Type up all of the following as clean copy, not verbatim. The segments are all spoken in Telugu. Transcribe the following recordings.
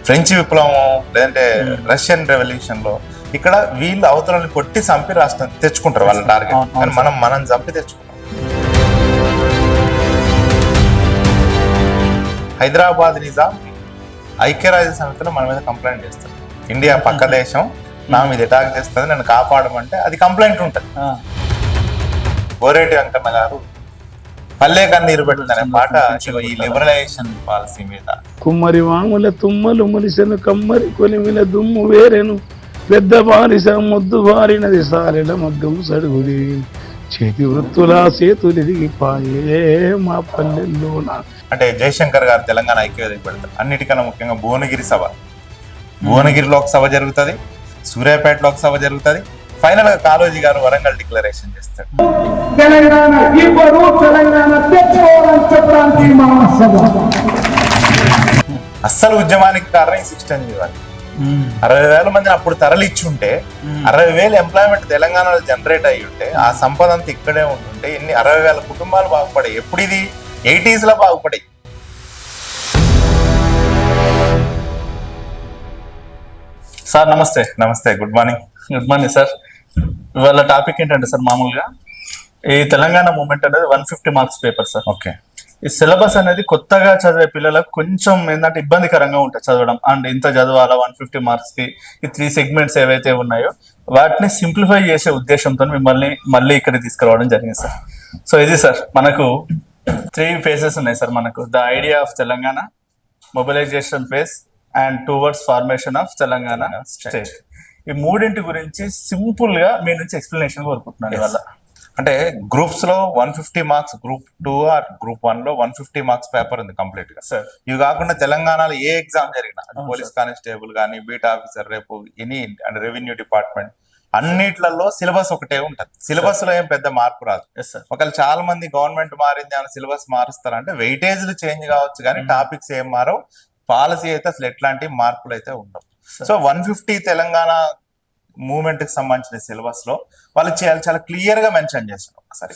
ఫ్రెంచ్ విప్లవం లేదంటే రష్యన్ రెవల్యూషన్ లో ఇక్కడ వీళ్ళు అవతలని కొట్టి చంపి రాష్ట్రం తెచ్చుకుంటారు వాళ్ళ టార్గెట్, కానీ మనం చంపి తెచ్చుకుంటాం. హైదరాబాద్ నిజాం ఐక్యరాజ్య సమితిలో మన మీద కంప్లైంట్ చేస్తారు. ఇండియా పక్క దేశం నా మీద అటాక్ చేస్తుంది, నన్ను కాపాడమంటే అది కంప్లైంట్ ఉంటుంది. గోరేటి వెంకన్న గారు పల్లె కన్నీరు పెట్టిందనే పాట ఈ లిబరలైజేషన్ పాలసీ మీద. కుమ్మరి వాముల తుమ్మలు ములిసెను కమ్మరి కొలిమిల దుమ్ము వేరెను పెద్ద బారిస ముద్దు బారినది సారెల మగ్గము సడుగుది చేతి వృత్తుల సేతులిదిగిపాయే మా పల్లెల్లోన. అంటే జయశంకర్ గారు తెలంగాణ ఐక్యవేదిక పెడతారు. అన్నిటికన్నా ముఖ్యంగా భువనగిరి సభ, భువనగిరిలో ఒక సభ జరుగుతుంది, సూర్యాపేటలో ఒక సభ జరుగుతుంది, ఫైనల్ గా కాళోజీ గారు వరంగల్ డిక్లరేషన్ చేస్తాడు. అస్సలు ఉద్యమానికి కారణం ఈ 16 ఇవ్వాలి. 60,000 మందిని అప్పుడు తరలిచ్చుంటే 60,000 ఎంప్లాయ్మెంట్ తెలంగాణలో జనరేట్ అయ్యి ఉంటే ఆ సంపద అంతా ఇక్కడే ఉంటుంటే ఎన్ని 60,000 కుటుంబాలు బాగుపడాయి. ఎప్పుడు ఇది 80s లో బాగుపడాయి. సార్ నమస్తే. నమస్తే, good morning. Good morning sir. ఇవాళ టాపిక్ ఏంటంటే సార్, మామూలుగా ఈ తెలంగాణ మూమెంట్ అనేది 150 మార్క్స్ పేపర్ సార్. ఓకే. ఈ సిలబస్ అనేది కొత్తగా చదివే పిల్లలకు కొంచెం ఏంటంటే ఇబ్బందికరంగా ఉంటుంది చదవడం. అండ్ ఇంత చదవాలా 150 మార్క్స్ కి, ఈ 3 సెగ్మెంట్స్ ఏవైతే ఉన్నాయో వాటిని సింప్లిఫై చేసే ఉద్దేశంతో మిమ్మల్ని మళ్ళీ ఇక్కడ తీసుకురావడం జరిగింది సార్. సో ఇది సార్ మనకు 3 ఫేజెస్ ఉన్నాయి సార్. మనకు the idea of Telangana, mobilization phase and towards formation of Telangana state. ఈ మూడింటి గురించి సింపుల్ గా మీ నుంచి ఎక్స్ప్లెనేషన్ కోరుకుంటున్నాను ఇవాళ. అంటే గ్రూప్స్ లో 150 మార్క్స్, గ్రూప్ 2 ఆర్ గ్రూప్ 1 లో 150 మార్క్స్ పేపర్ ఉంది కంప్లీట్ గా. సార్ ఇవి కాకుండా తెలంగాణలో ఏ ఎగ్జామ్ జరిగినా, పోలీస్ కానిస్టేబుల్ కానీ, బీట్ ఆఫీసర్, రేపు ఎనీ అండ్ రెవెన్యూ డిపార్ట్మెంట్ అన్నిట్లలో సిలబస్ ఒకటే ఉంటది. సిలబస్ లో ఏం పెద్ద మార్పు రాదు. ఒకవేళ చాలా మంది గవర్నమెంట్ మారింది అని సిలబస్ మారుస్తారంటే వెయిటేజ్లు చేంజ్ కావచ్చు కానీ టాపిక్స్ ఏం మారవు. పాలసీ అయితే అసలు ఎట్లాంటి మార్పులు అయితే ఉండవు. సో 150 తెలంగాణ మూవ్మెంట్ కి సంబంధించిన సిలబస్ లో వాళ్ళు చాలా క్లియర్ గా మెన్షన్ చేస్తారు. ఒకసారి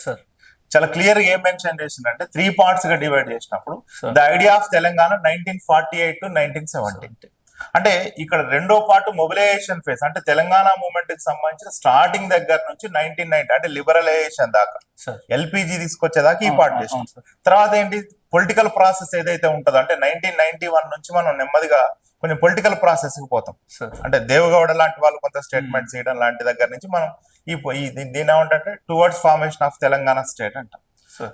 చాలా క్లియర్ గా ఏం మెన్షన్ చేసిందంటే 3 పార్ట్స్ గా డివైడ్ చేసినప్పుడు the idea of Telangana 1948 to 1970. అంటే ఇక్కడ రెండో పార్ట్ మొబిలైజేషన్ ఫేజ్, అంటే తెలంగాణ మూవ్మెంట్ కి సంబంధించిన స్టార్టింగ్ దగ్గర నుంచి 1990 అంటే లిబరలైజేషన్ దాకా, ఎల్పిజి తీసుకొచ్చేదాకా ఈ పార్ట్ చేసాం. తర్వాత ఏంటి, పొలిటికల్ ప్రాసెస్ ఏదైతే ఉంటుందో అంటే 1991 నుంచి మనం నెమ్మదిగా కొంచెం పొలిటికల్ ప్రాసెస్ కి పోతాం. అంటే దేవగౌడ లాంటి వాళ్ళు కొంత స్టేట్మెంట్స్ చేయడం లాంటి దగ్గర నుంచి మనం దీని ఏమంటే towards formation of Telangana state అంటాం.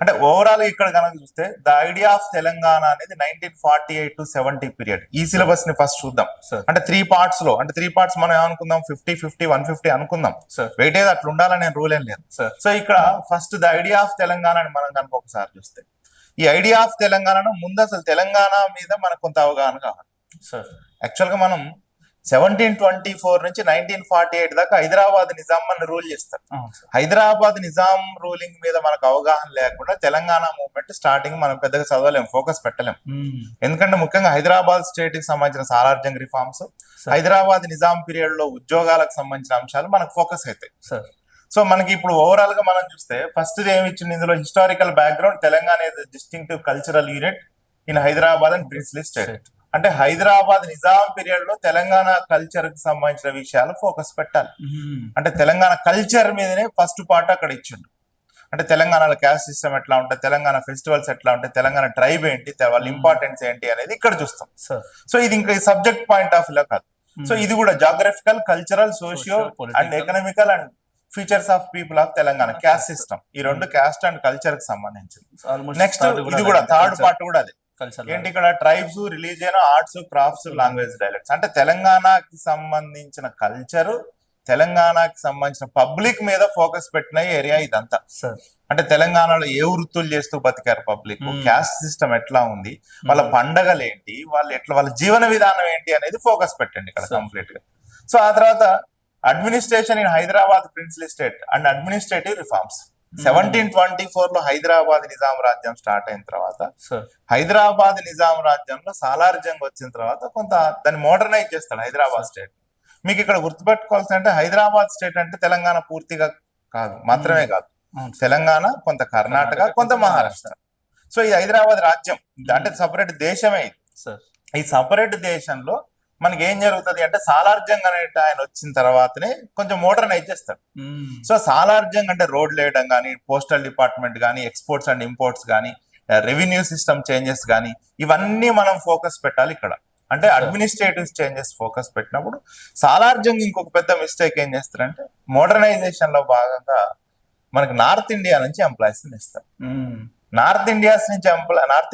అంటే ఓవరాల్ ఇక్కడ కనుక చూస్తే ద ఐడియా ఆఫ్ తెలంగాణ అనేది 1948 to 70 పీరియడ్. ఈ సిలబస్ ని ఫస్ట్ చూద్దాం. అంటే 3 పార్ట్స్ లో, అంటే 3 పార్ట్స్ మనం ఏమనుకుందాం, 50-50 150 అనుకుందాం. వెయిటేజ్ అట్లా ఉండాలని రూల్ ఏం లేదు. సో ఇక్కడ first the idea of Telangana అని మనం కనుక ఒకసారి చూస్తే, ఈ ఐడియా ఆఫ్ తెలంగాణ ముందు అసలు తెలంగాణ మీద మనకు కొంత అవగాహన కావాలి. యాక్చువల్ గా మనం 1724 నుంచి 1948 దాకా హైదరాబాద్ నిజాం అని రూల్ చేస్తారు. హైదరాబాద్ నిజాం రూలింగ్ మీద మనకు అవగాహన లేకుండా తెలంగాణ మూవ్మెంట్ స్టార్టింగ్ మనం పెద్దగా చదవలేం, ఫోకస్ పెట్టలేం. ఎందుకంటే ముఖ్యంగా హైదరాబాద్ స్టేట్ కి సంబంధించిన సాలార్జంగ్ రిఫార్మ్స్, హైదరాబాద్ నిజాం పీరియడ్ లో ఉద్యోగాలకు సంబంధించిన అంశాలు మనకు ఫోకస్ అవుతాయి. సో మనకి ఇప్పుడు ఓవరాల్ గా మనం చూస్తే ఫస్ట్ ఏమి ఇచ్చింది ఇందులో, historical background, Telangana is distinctive cultural unit in Hyderabad and princely state. అంటే హైదరాబాద్ నిజాం పీరియడ్ లో తెలంగాణ కల్చర్ కి సంబంధించిన విషయాలు ఫోకస్ పెట్టాలి. అంటే తెలంగాణ కల్చర్ మీదనే ఫస్ట్ పార్ట్ అక్కడ ఇచ్చిండు. అంటే తెలంగాణలో క్యాస్ట్ సిస్టమ్ ఎట్లా ఉంటాయి, తెలంగాణ ఫెస్టివల్స్ ఎట్లా ఉంటాయి, తెలంగాణ ట్రైబ్ ఏంటి, వాళ్ళ ఇంపార్టెన్స్ ఏంటి అనేది ఇక్కడ చూస్తాం. సో ఇది ఇంకా సబ్జెక్ట్ పాయింట్ ఆఫ్ వ్యూ కాదు. సో ఇది కూడా geographical, cultural, socio and economical and features of people of Telangana, caste system, ఈ రెండు క్యాస్ట్ అండ్ కల్చర్ కి సంబంధించింది. నెక్స్ట్ ఇది కూడా థర్డ్ పార్ట్ కూడా అదే ఏంటి, ఇక్కడ tribes, religion, arts, crafts, language, dialects. అంటే తెలంగాణకి సంబంధించిన కల్చరు, తెలంగాణకి సంబంధించిన పబ్లిక్ మీద ఫోకస్ పెట్టిన ఏరియా ఇదంతా. అంటే తెలంగాణలో ఏ వృత్తులు చేస్తూ బతికారు పబ్లిక్, క్యాస్ట్ సిస్టమ్ ఎట్లా ఉంది, వాళ్ళ పండగలు ఏంటి, వాళ్ళ జీవన విధానం ఏంటి అనేది ఫోకస్ పెట్టండి ఇక్కడ కంప్లీట్ గా. సో ఆ తర్వాత administration in Hyderabad princely state and administrative reforms. 1724 లో హైదరాబాద్ నిజాం రాజ్యం స్టార్ట్ అయిన తర్వాత, హైదరాబాద్ నిజాం రాజ్యంలో సాలార్జంగ్ వచ్చిన తర్వాత కొంత దాన్ని మోడర్నైజ్ చేస్తాడు హైదరాబాద్ స్టేట్. మీకు ఇక్కడ గుర్తుపెట్టుకోవాల్సిన అంటే హైదరాబాద్ స్టేట్ అంటే తెలంగాణ పూర్తిగా కాదు, మాత్రమే కాదు, తెలంగాణ, కొంత కర్ణాటక, కొంత మహారాష్ట్ర. సో ఈ హైదరాబాద్ రాజ్యం అంటే సపరేట్ దేశమే ఇది. ఈ సపరేట్ దేశంలో మనకి ఏం జరుగుతుంది అంటే సాలార్జంగ్ అనే ఆయన వచ్చిన తర్వాతనే కొంచెం మోడర్నైజ్ చేస్తాడు. సో సాలార్జంగ్ అంటే రోడ్లు వేయడం కానీ, పోస్టల్ డిపార్ట్మెంట్ కానీ, ఎక్స్పోర్ట్స్ అండ్ ఇంపోర్ట్స్ కానీ, రెవెన్యూ సిస్టమ్ చేంజెస్ కానీ, ఇవన్నీ మనం ఫోకస్ పెట్టాలి ఇక్కడ. అంటే అడ్మినిస్ట్రేటివ్ చేంజెస్ ఫోకస్ పెట్టినప్పుడు సాలార్జంగ్ ఇంకొక పెద్ద మిస్టేక్ ఏం చేస్తారంటే మోడర్నైజేషన్ లో భాగంగా మనకి నార్త్ ఇండియా నుంచి ఎంప్లాయీస్ ఇస్తారు. నార్త్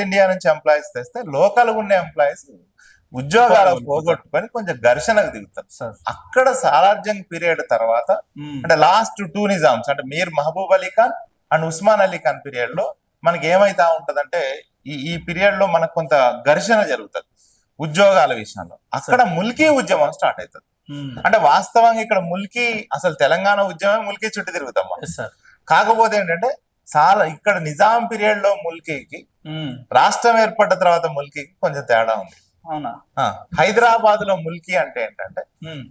ఇండియా నుంచి ఎంప్లాయీస్ తెస్తే లోకల్ ఉన్న ఎంప్లాయీస్ ఉద్యోగాలు పోగొట్టుకొని కొంచెం ఘర్షణకు దిగుతారు. అక్కడ సాలార్జంగ్ పీరియడ్ తర్వాత అంటే లాస్ట్ 2 నిజామ్స్ అంటే మీర్ మహబూబ్ అలీ ఖాన్ అండ్ ఉస్మాన్ అలీ ఖాన్ పీరియడ్ లో మనకి ఏమైతా ఉంటదంటే ఈ పీరియడ్ లో మనకు కొంత ఘర్షణ జరుగుతుంది ఉద్యోగాల విషయంలో. అక్కడ ముల్కీ ఉద్యమం స్టార్ట్ అవుతుంది. అంటే వాస్తవంగా ఇక్కడ ముల్కీ అసలు తెలంగాణ ఉద్యమం ముల్కీ చుట్టూ తిరుగుతాం. కాకపోతే ఏంటంటే ఇక్కడ నిజాం పీరియడ్ లో ముల్కీకి రాష్ట్రం ఏర్పడ్డ తర్వాత ముల్కీకి కొంచెం తేడా ఉంది. హైదరాబాద్ లో ముల్కీ అంటే ఏంటంటే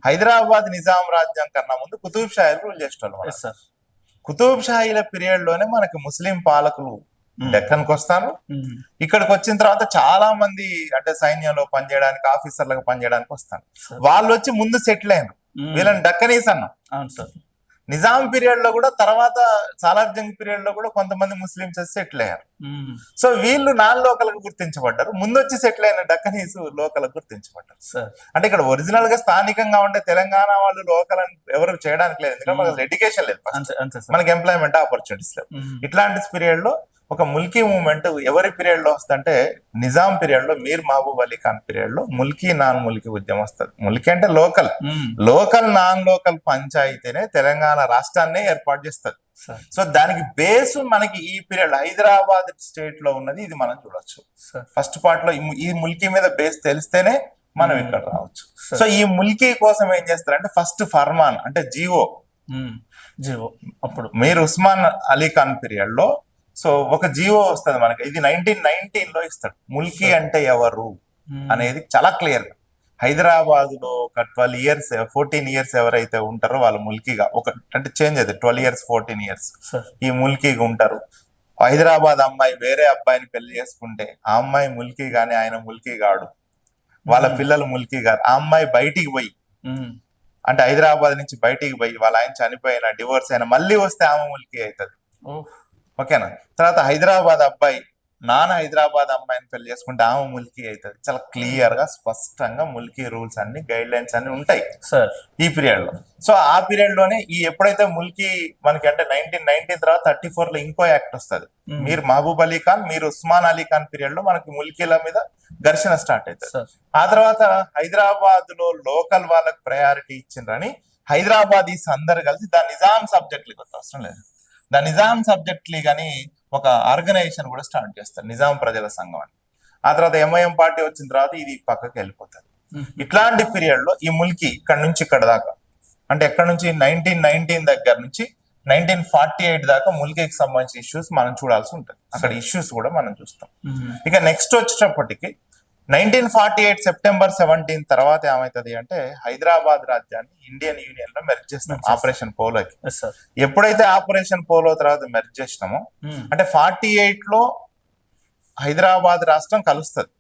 హైదరాబాద్ నిజాం రాజ్యం కన్నా ముందు కుతుబ్ షాహీలు రూల్ చేసేవాళ్ళు. కుతుబ్ షాహీల పీరియడ్ లోనే మనకి ముస్లిం పాలకులు డెక్కన్కి వస్తారు. ఇక్కడికి వచ్చిన తర్వాత చాలా మంది అంటే సైన్యంలో పనిచేయడానికి, ఆఫీసర్లకు పనిచేయడానికి వస్తారు. వాళ్ళు వచ్చి ముందు సెటిల్ అయినారు. వీళ్ళని డక్కనీస్ అన్నాం. నిజాం పీరియడ్ లో కూడా తర్వాత సాలార్జంగ్ పీరియడ్ లో కూడా కొంతమంది ముస్లింస్ సెటిల్ అయ్యారు. సో వీళ్ళు నాన్ లోకల్ గా గుర్తించబడ్డారు. ముందు వచ్చి సెటిల్ అయిన డక్కనీస్ లోకల్ గుర్తించబడ్డారు. అంటే ఇక్కడ ఒరిజినల్ గా స్థానికంగా ఉండే తెలంగాణ వాళ్ళు లోకల్ అని ఎవరు చేయడానికి లేదు. ఎందుకంటే మనకు ఎడ్యుకేషన్ లేదు, మనకి ఎంప్లాయ్మెంట్ ఆపర్చునిటీస్ లేవు. ఇట్లాంటి పీరియడ్ లో ఒక ముల్కీ మూవ్మెంట్ ఎవరి పీరియడ్ లో వస్తుందంటే నిజాం పీరియడ్ లో మీర్ మహబూబ్ అలీ ఖాన్ పీరియడ్ లో ముల్కీ నాన్ ముల్కీ ఉద్యమం వస్తుంది. ముల్కీ అంటే లోకల్ నాన్ లోకల్ పంచాయతీనే తెలంగాణ రాష్ట్రాన్ని ఏర్పాటు చేస్తుంది. సో దానికి బేస్ మనకి ఈ పీరియడ్ హైదరాబాద్ స్టేట్ లో ఉన్నది. ఇది మనం చూడొచ్చు. ఫస్ట్ పార్ట్ లో ఈ ముల్కీ మీద బేస్ తెలిస్తేనే మనం ఇక్కడ రావచ్చు. సో ఈ ముల్కీ కోసం ఏం చేస్తారంటే ఫస్ట్ ఫర్మాన్ అంటే జీవో అప్పుడు మీర్ ఉస్మాన్ అలీ ఖాన్ పీరియడ్ లో సో ఒక జీవో వస్తుంది మనకి. ఇది 1919 లో ఇస్తాడు. ముల్కీ అంటే ఎవరు అనేది చాలా క్లియర్ గా హైదరాబాద్ లో ఒక 14 ఇయర్స్ ఎవరైతే ఉంటారో వాళ్ళు ముల్కీగా ఒక అంటే చేంజ్ అయితే 12 ఇయర్స్ 14 ఇయర్స్ ఈ ముల్కీగా ఉంటారు. హైదరాబాద్ అమ్మాయి వేరే అబ్బాయిని పెళ్లి చేసుకుంటే ఆ అమ్మాయి ముల్కీ గాని ఆయన ముల్కీ గాడు, వాళ్ళ పిల్లలు ముల్కీ గారు. ఆ అమ్మాయి బయటికి పోయి అంటే హైదరాబాద్ నుంచి బయటికి పోయి వాళ్ళ ఆయన చనిపోయినా డివోర్స్ అయినా మళ్ళీ వస్తే ఆమె ముల్కీ అవుతుంది. ఓకేనా? తర్వాత హైదరాబాద్ అబ్బాయి హైదరాబాద్ అమ్మాయిని పెళ్లి చేసుకుంటే ఆమె ముల్కీ అవుతుంది. చాలా క్లియర్ గా స్పష్టంగా ముల్కీ రూల్స్ అన్ని గైడ్ లైన్స్ అన్ని ఉంటాయి ఈ పీరియడ్ లో. సో ఆ పీరియడ్ లోనే ఎప్పుడైతే ముల్కీ మనకి అంటే 1919 తర్వాత 34 లో ఇంకో యాక్ట్ వస్తుంది. మీర్ మహబూబ్ అలీ ఖాన్ మీర్ ఉస్మాన్ అలీ ఖాన్ పీరియడ్ లో మనకి ముల్కీల మీద ఘర్షణ స్టార్ట్ అవుతుంది. ఆ తర్వాత హైదరాబాద్ లో లోకల్ వాళ్ళకి ప్రయారిటీ ఇచ్చిండ్రని హైదరాబాదీస్ అందరు కలిసి ద నిజాం సబ్జెక్ట్ లీగ్ అవసరం లేదు, ద నిజాం సబ్జెక్ట్ లీగ్ అని ఒక ఆర్గనైజేషన్ కూడా స్టార్ట్ చేస్తారు, నిజాం ప్రజల సంఘం అని. ఆ తర్వాత ఎంఐఎం పార్టీ వచ్చిన తర్వాత ఇది పక్కకి వెళ్ళిపోతుంది. ఇట్లాంటి పీరియడ్ లో ఈ ముల్కీ ఇక్కడ నుంచి ఇక్కడ దాకా అంటే ఎక్కడ నుంచి 1919 దగ్గర నుంచి 1948 దాకా ముల్కీకి సంబంధించిన ఇష్యూస్ మనం చూడాల్సి ఉంటుంది. అక్కడ ఇష్యూస్ కూడా మనం చూస్తాం. ఇక నెక్స్ట్ వచ్చేటప్పటికి 1948 సెప్టెంబర్ 17 తర్వాత ఏమవుతుంది అంటే హైదరాబాద్ రాజ్యాన్ని ఇండియన్ యూనియన్ లో మెర్జ్ చేస్తాం ఆపరేషన్ పోలోకి. ఎప్పుడైతే ఆపరేషన్ పోలో తర్వాత మెర్జ్ చేసినామో అంటే 48 లో హైదరాబాద్ రాష్ట్రం కలుస్తుంది.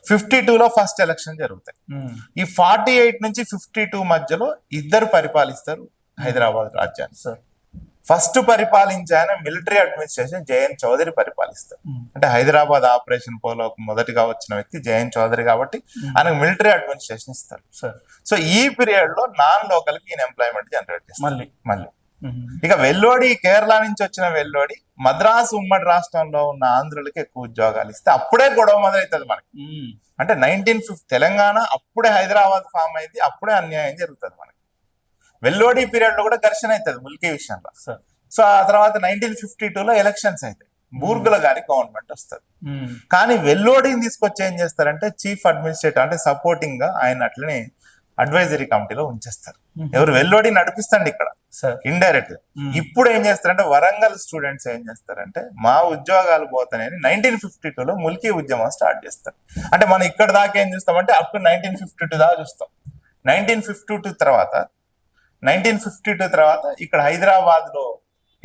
52 లో ఫస్ట్ ఎలక్షన్ జరుగుతాయి. ఈ 48 నుంచి 52 మధ్యలో ఇద్దరు పరిపాలిస్తారు హైదరాబాద్ రాజ్యాన్ని. ఫస్ట్ పరిపాలించే ఆయన మిలిటరీ అడ్మినిస్ట్రేషన్ జయన్ చౌదరి పరిపాలిస్తారు. అంటే హైదరాబాద్ ఆపరేషన్ పోలో మొదటిగా వచ్చిన వ్యక్తి జయన్ చౌదరి కాబట్టి ఆయనకు మిలిటరీ అడ్మినిస్ట్రేషన్ ఇస్తారు. సో ఈ పీరియడ్ లో నాన్ లోకల్ కి ఈయన ఎంప్లాయ్మెంట్ జనరేట్ చేస్తారు మళ్ళీ. ఇక వెల్లోడి కేరళ నుంచి వచ్చిన వెల్లోడి మద్రాసు ఉమ్మడి రాష్ట్రంలో ఉన్న ఆంధ్రులకి ఎక్కువ ఉద్యోగాలు ఇస్తే అప్పుడే గొడవ మొదలవుతుంది మనకి. అంటే 1950 తెలంగాణ అప్పుడే హైదరాబాద్ ఫామ్ అయింది, అప్పుడే అన్యాయం జరుగుతుంది మనకి. వెల్లోడి పీరియడ్ లో కూడా ఘర్షణ అవుతుంది ముల్కీ విషయంలో. సో ఆ తర్వాత 1952 లో ఎలక్షన్స్ అయితే బూర్గుల గారి గవర్నమెంట్ వస్తుంది. కానీ వెల్లోడిని తీసుకొచ్చి ఏం చేస్తారంటే చీఫ్ అడ్మినిస్ట్రేటర్ అంటే సపోర్టింగ్ గా ఆయన అట్లనే అడ్వైజరీ కమిటీలో ఉంచేస్తారు. ఎవరు వెల్లోడి నడిపిస్తండి ఇక్కడ ఇండైరెక్ట్. ఇప్పుడు ఏం చేస్తారంటే వరంగల్ స్టూడెంట్స్ ఏం చేస్తారంటే మా ఉద్యోగాలు పోతాయని 1952 లో ముల్కీ ఉద్యమం స్టార్ట్ చేస్తారు. అంటే మనం ఇక్కడ దాకా ఏం చూస్తామంటే అప్ టు 1952 దాకా చూస్తాం. 1952 తర్వాత ఇక్కడ హైదరాబాద్ లో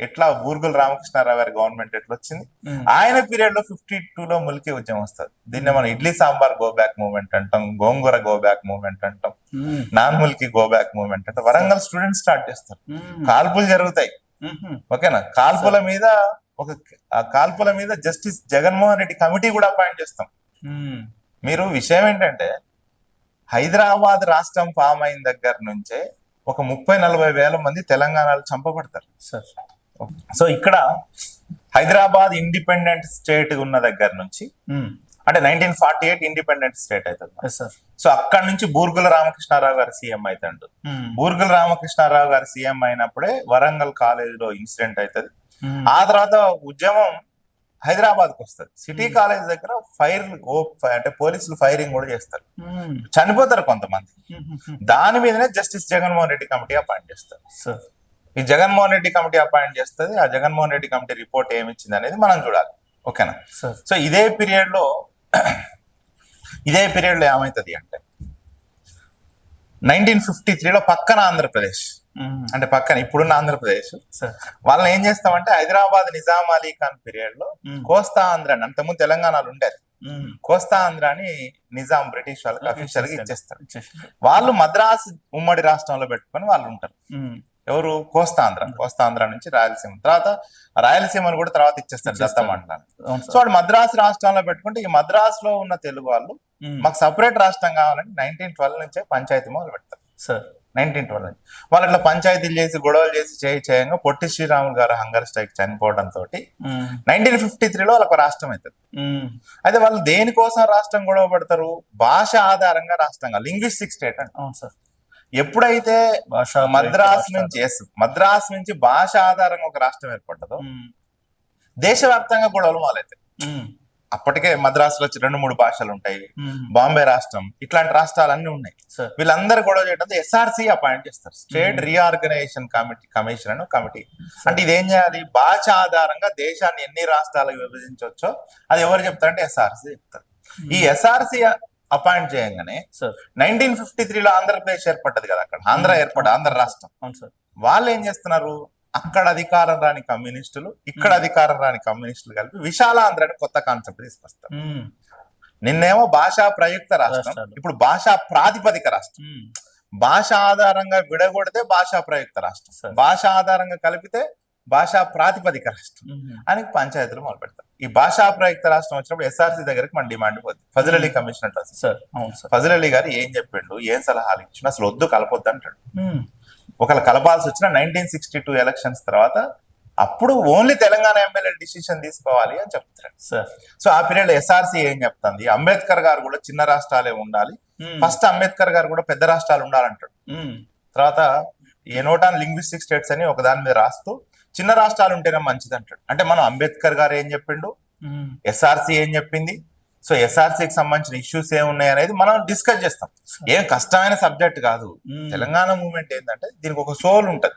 ఎట్లా బూర్గుల రామకృష్ణారావు గారి గవర్నమెంట్ ఎట్లా వచ్చింది, ఆయన పీరియడ్ లో 52లో ములికి ఉద్యమం వస్తుంది. దీన్ని మనం idli sambar go back movement అంటాం, గోంగూర గో బ్యాక్ మూవ్మెంట్ అంటాం, నాన్ ములికి గో బ్యాక్ మూవ్మెంట్ అంటాం. వరంగల్ స్టూడెంట్స్ స్టార్ట్ చేస్తారు, కాల్పులు జరుగుతాయి. ఓకేనా, కాల్పుల మీద జస్టిస్ జగన్మోహన్ రెడ్డి కమిటీ కూడా అపాయింట్ చేస్తాం. మీరు విషయం ఏంటంటే హైదరాబాద్ రాష్ట్రం ఫామ్ అయిన దగ్గర నుంచే ఒక 30-40 వేల మంది తెలంగాణలో చంపబడతారు. సో ఇక్కడ హైదరాబాద్ ఇండిపెండెంట్ స్టేట్ ఉన్న దగ్గర నుంచి అంటే 1948 ఇండిపెండెంట్ స్టేట్ అవుతుంది. సో అక్కడ నుంచి బూర్గుల రామకృష్ణారావు గారు సీఎం అవుతాడు. బూర్గుల రామకృష్ణారావు గారు సీఎం అయినప్పుడే వరంగల్ కాలేజీలో ఇన్సిడెంట్ అవుతుంది. ఆ తర్వాత ఉద్యమం హైదరాబాద్ కు వస్తుంది. సిటీ కాలేజ్ దగ్గర అంటే పోలీసులు ఫైరింగ్ కూడా చేస్తారు, చనిపోతారు కొంతమంది. దాని మీదనే justice Jaganmohan Reddy committee appoint చేస్తారు. ఈ జగన్మోహన్ రెడ్డి కమిటీ అపాయింట్ చేస్తుంది. ఆ జగన్మోహన్ రెడ్డి కమిటీ రిపోర్ట్ ఏమిచ్చింది అనేది మనం చూడాలి. ఓకేనా. సో ఇదే పీరియడ్ లో ఏమవుతుంది అంటే 1953లో పక్కన ఆంధ్రప్రదేశ్, అంటే పక్కన ఇప్పుడున్న ఆంధ్రప్రదేశ్, వాళ్ళని ఏం చేస్తామంటే హైదరాబాద్ నిజాం అలీ ఖాన్ పీరియడ్ లో కోస్తా ఆంధ్ర అని, అంతకుముందు తెలంగాణలో ఉండేది, కోస్తా ఆంధ్రాని నిజాం బ్రిటిష్ వాళ్ళకి అఫీషియల్ గా ఇచ్చేస్తారు. వాళ్ళు మద్రాసు ఉమ్మడి రాష్ట్రంలో పెట్టుకొని వాళ్ళు ఉంటారు. ఎవరు? కోస్తా ఆంధ్ర నుంచి రాయలసీమ, తర్వాత రాయలసీమను కూడా తర్వాత ఇచ్చేస్తారు దత్త మండలాన్ని. సో వాడు మద్రాసు రాష్ట్రంలో పెట్టుకుంటే ఈ మద్రాసులో ఉన్న తెలుగు వాళ్ళు మాకు సపరేట్ రాష్ట్రం కావాలని 1912 నుంచే పంచాయతీ మొదలు పెడతారు. 1912 నుంచి వాళ్ళు అట్లా పంచాయతీలు చేసి గొడవలు చేసి చేయంగా పొట్టి శ్రీరాములు గారు హంగర్ స్ట్రైక్ చనిపోవడంతో 1953లో వాళ్ళకు రాష్ట్రం అవుతుంది. అయితే వాళ్ళు దేనికోసం రాష్ట్రం గొడవ పడతారు? భాష ఆధారంగా రాష్ట్రంగా, లింగ్విస్టిక్ స్టేట్ అంటే ఎప్పుడైతే మద్రాస్ నుంచి భాష ఆధారంగా ఒక రాష్ట్రం ఏర్పడ్డదో దేశవ్యాప్తంగా గొడవలు మొదలైతాయి. అప్పటికే మద్రాసులో 2-3 భాషలు ఉంటాయి, బాంబే రాష్ట్రం, ఇట్లాంటి రాష్ట్రాలన్నీ ఉన్నాయి. వీళ్ళందరూ గొడవ చేయడంతో ఎస్ఆర్సి అపాయింట్ చేస్తారు, స్టేట్ రీఆర్గనైజేషన్ కమిషన్ అని కమిటీ. అంటే ఇదేం చేయాలి? భాష ఆధారంగా దేశాన్ని ఎన్ని రాష్ట్రాలకు విభజించవచ్చో అది ఎవరు చెప్తారంటే ఎస్ఆర్సి చెప్తారు. ఈ ఎస్ఆర్సి అపాయింట్ చేయగానే 1953లో ఆంధ్రప్రదేశ్ ఏర్పడ్డది కదా, అక్కడ ఆంధ్ర రాష్ట్రం. వాళ్ళు ఏం చేస్తున్నారు? అక్కడ అధికారం రాని కమ్యూనిస్టులు, ఇక్కడ అధికారం రాని కమ్యూనిస్టులు కలిపి విశాలాంధ్ర అని కొత్త కాన్సెప్ట్ తీసుకొస్తారు. నిన్నేమో భాషా ప్రయుక్త రాష్ట్రం, ఇప్పుడు భాషా ప్రాతిపదిక రాష్ట్రం. భాష ఆధారంగా విడగొడితే భాషా ప్రయుక్త రాష్ట్రం, భాష ఆధారంగా కలిపితే భాషా ప్రాతిపదిక రాష్ట్రం అని పంచాయతీలు మొదలు పెడతారు. ఈ భాషా ప్రయుక్త రాష్ట్రం వచ్చినప్పుడు ఎస్ఆర్సీ దగ్గరికి మన డిమాండ్ పోతుంది. ఫజల్ అలీ కమిషన్ అంటారు. ఫజల్ అలీ గారు ఏం చెప్పిండు, ఏం సలహాలు ఇచ్చిన, అసలు వద్దు కలపొద్దు అంటాడు. ఒకవేళ కలపాల్సి వచ్చిన 1962 ఎలక్షన్స్ తర్వాత అప్పుడు ఓన్లీ తెలంగాణ ఎమ్మెల్యే డిసిషన్ తీసుకోవాలి అని చెప్తారు. సో ఆ పీరియడ్ ఎస్ఆర్సీ ఏం చెప్తుంది? అంబేద్కర్ గారు కూడా చిన్న రాష్ట్రాలే ఉండాలి, ఫస్ట్ అంబేద్కర్ గారు కూడా పెద్ద రాష్ట్రాలు ఉండాలంటాడు. తర్వాత ఏ నోటాన్ లింగ్విస్టిక్ స్టేట్స్ అని ఒక దాని మీద రాస్తూ చిన్న రాష్ట్రాలు ఉంటేనే మంచిది అంటాడు. అంటే మనం అంబేద్కర్ గారు ఏం చెప్పిండు, ఎస్ఆర్సీ ఏం చెప్పింది, సో ఎస్ఆర్సీకి సంబంధించిన ఇష్యూస్ ఏమున్నాయి అనేది మనం డిస్కస్ చేస్తాం. ఏం కష్టమైన సబ్జెక్ట్ కాదు. తెలంగాణ మూవ్మెంట్ ఏంటంటే దీనికి ఒక సోల్ ఉంటది.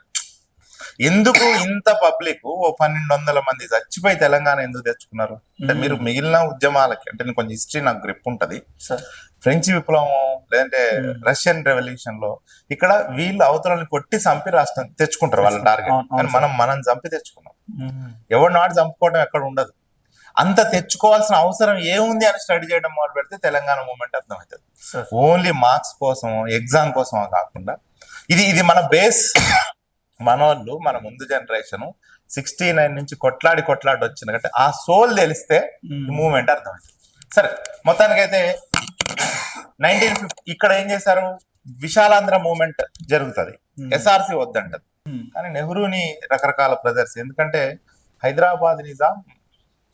ఎందుకు ఇంత పబ్లిక్ 1200 మంది చచ్చిపోయి తెలంగాణ ఎందుకు తెచ్చుకున్నారు అంటే, మీరు మిగిలిన ఉద్యమాలకి అంటే కొంచెం హిస్టరీ నాకు గ్రిప్ ఉంటది. ఫ్రెంచ్ విప్లవం లేదంటే రష్యన్ రెవల్యూషన్ లో ఇక్కడ వీళ్ళు అవతలని కొట్టి చంపి రాష్ట్రం తెచ్చుకుంటారు వాళ్ళ టార్గెట్. కానీ మనం చంపి తెచ్చుకున్నాం. ఎవరు నాడు చంపుకోవడం ఎక్కడ ఉండదు. అంత తెచ్చుకోవాల్సిన అవసరం ఏముంది అని స్టడీ చేయడం మొదలు పెడితే తెలంగాణ మూవ్మెంట్ అర్థమవుతుంది. ఓన్లీ మార్క్స్ కోసం, ఎగ్జామ్ కోసం కాకుండా ఇది మన బేస్. మన వాళ్ళు, మన ముందు జనరేషన్ 69 నుంచి కొట్లాడి వచ్చిన కంటే ఆ సోల్ తెలిస్తే మూవ్మెంట్ అర్థమవుతుంది. సరే, మొత్తానికైతే 1950 ఇక్కడ ఏం చేశారు? విశాలాంధ్ర మూవ్మెంట్ జరుగుతుంది, ఎస్ఆర్సి వద్దంటది. కానీ నెహ్రూని రకరకాల ప్రెజర్స్, ఎందుకంటే హైదరాబాద్ నిజాం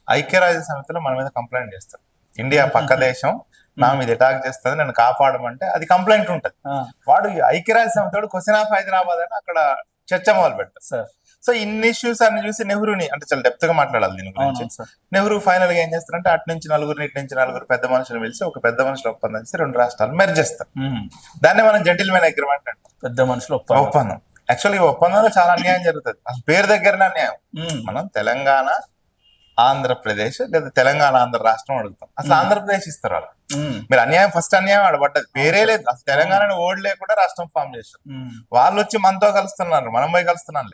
ఐక్యరాజ్య సమితిలో మన మీద కంప్లైంట్ చేస్తారు. ఇండియా పక్క దేశం నా మీద అటాక్ చేస్తుంది, నన్ను కాపాడమంటే అది కంప్లైంట్ ఉంటది. వాడు ఐక్యరాజ్య సమితి క్వశ్చన్ ఆఫ్ హైదరాబాద్ అని అక్కడ చర్చ మొదలు పెడతారు. సో ఇన్ని ఇష్యూస్ అన్ని చూసి నెహ్రూని అంటే చాలా డెప్త్ గా మాట్లాడాలి దీని గురించి. నెహ్రూ ఫైనల్ గా ఏం చేస్తారంటే అటు నుంచి నలుగురు, ఇటు నుంచి నలుగురు పెద్ద మనుషులు పిలిచి ఒక పెద్ద మనుషులు ఒప్పందం చేసి 2 రాష్ట్రాలు మెర్జ్ చేస్తారు. దాన్ని మనం జెంటిల్మెన్ అగ్రిమెంట్ అంటాం, పెద్ద మనుషులు ఒప్పందం. యాక్చువల్లీ ఈ ఒప్పందంలో చాలా అన్యాయం జరుగుతుంది. అసలు పేరు దగ్గరనే అన్యాయం. మనం తెలంగాణ ఆంధ్రప్రదేశ్ లేదా తెలంగాణ ఆంధ్ర రాష్ట్రం అడుగుతాం. అసలు ఆంధ్రప్రదేశ్ ఇస్తారు వాళ్ళు. మీరు అన్యాయం ఫస్ట్ అన్యాయం ఆడబడ్డది, పేరే లేదు. అసలు తెలంగాణని ఓడి లేకుండా రాష్ట్రం ఫామ్ చేశారు. వాళ్ళు వచ్చి మనతో కలుస్తున్నారు, మనం పోయి కలుస్తున్నాం.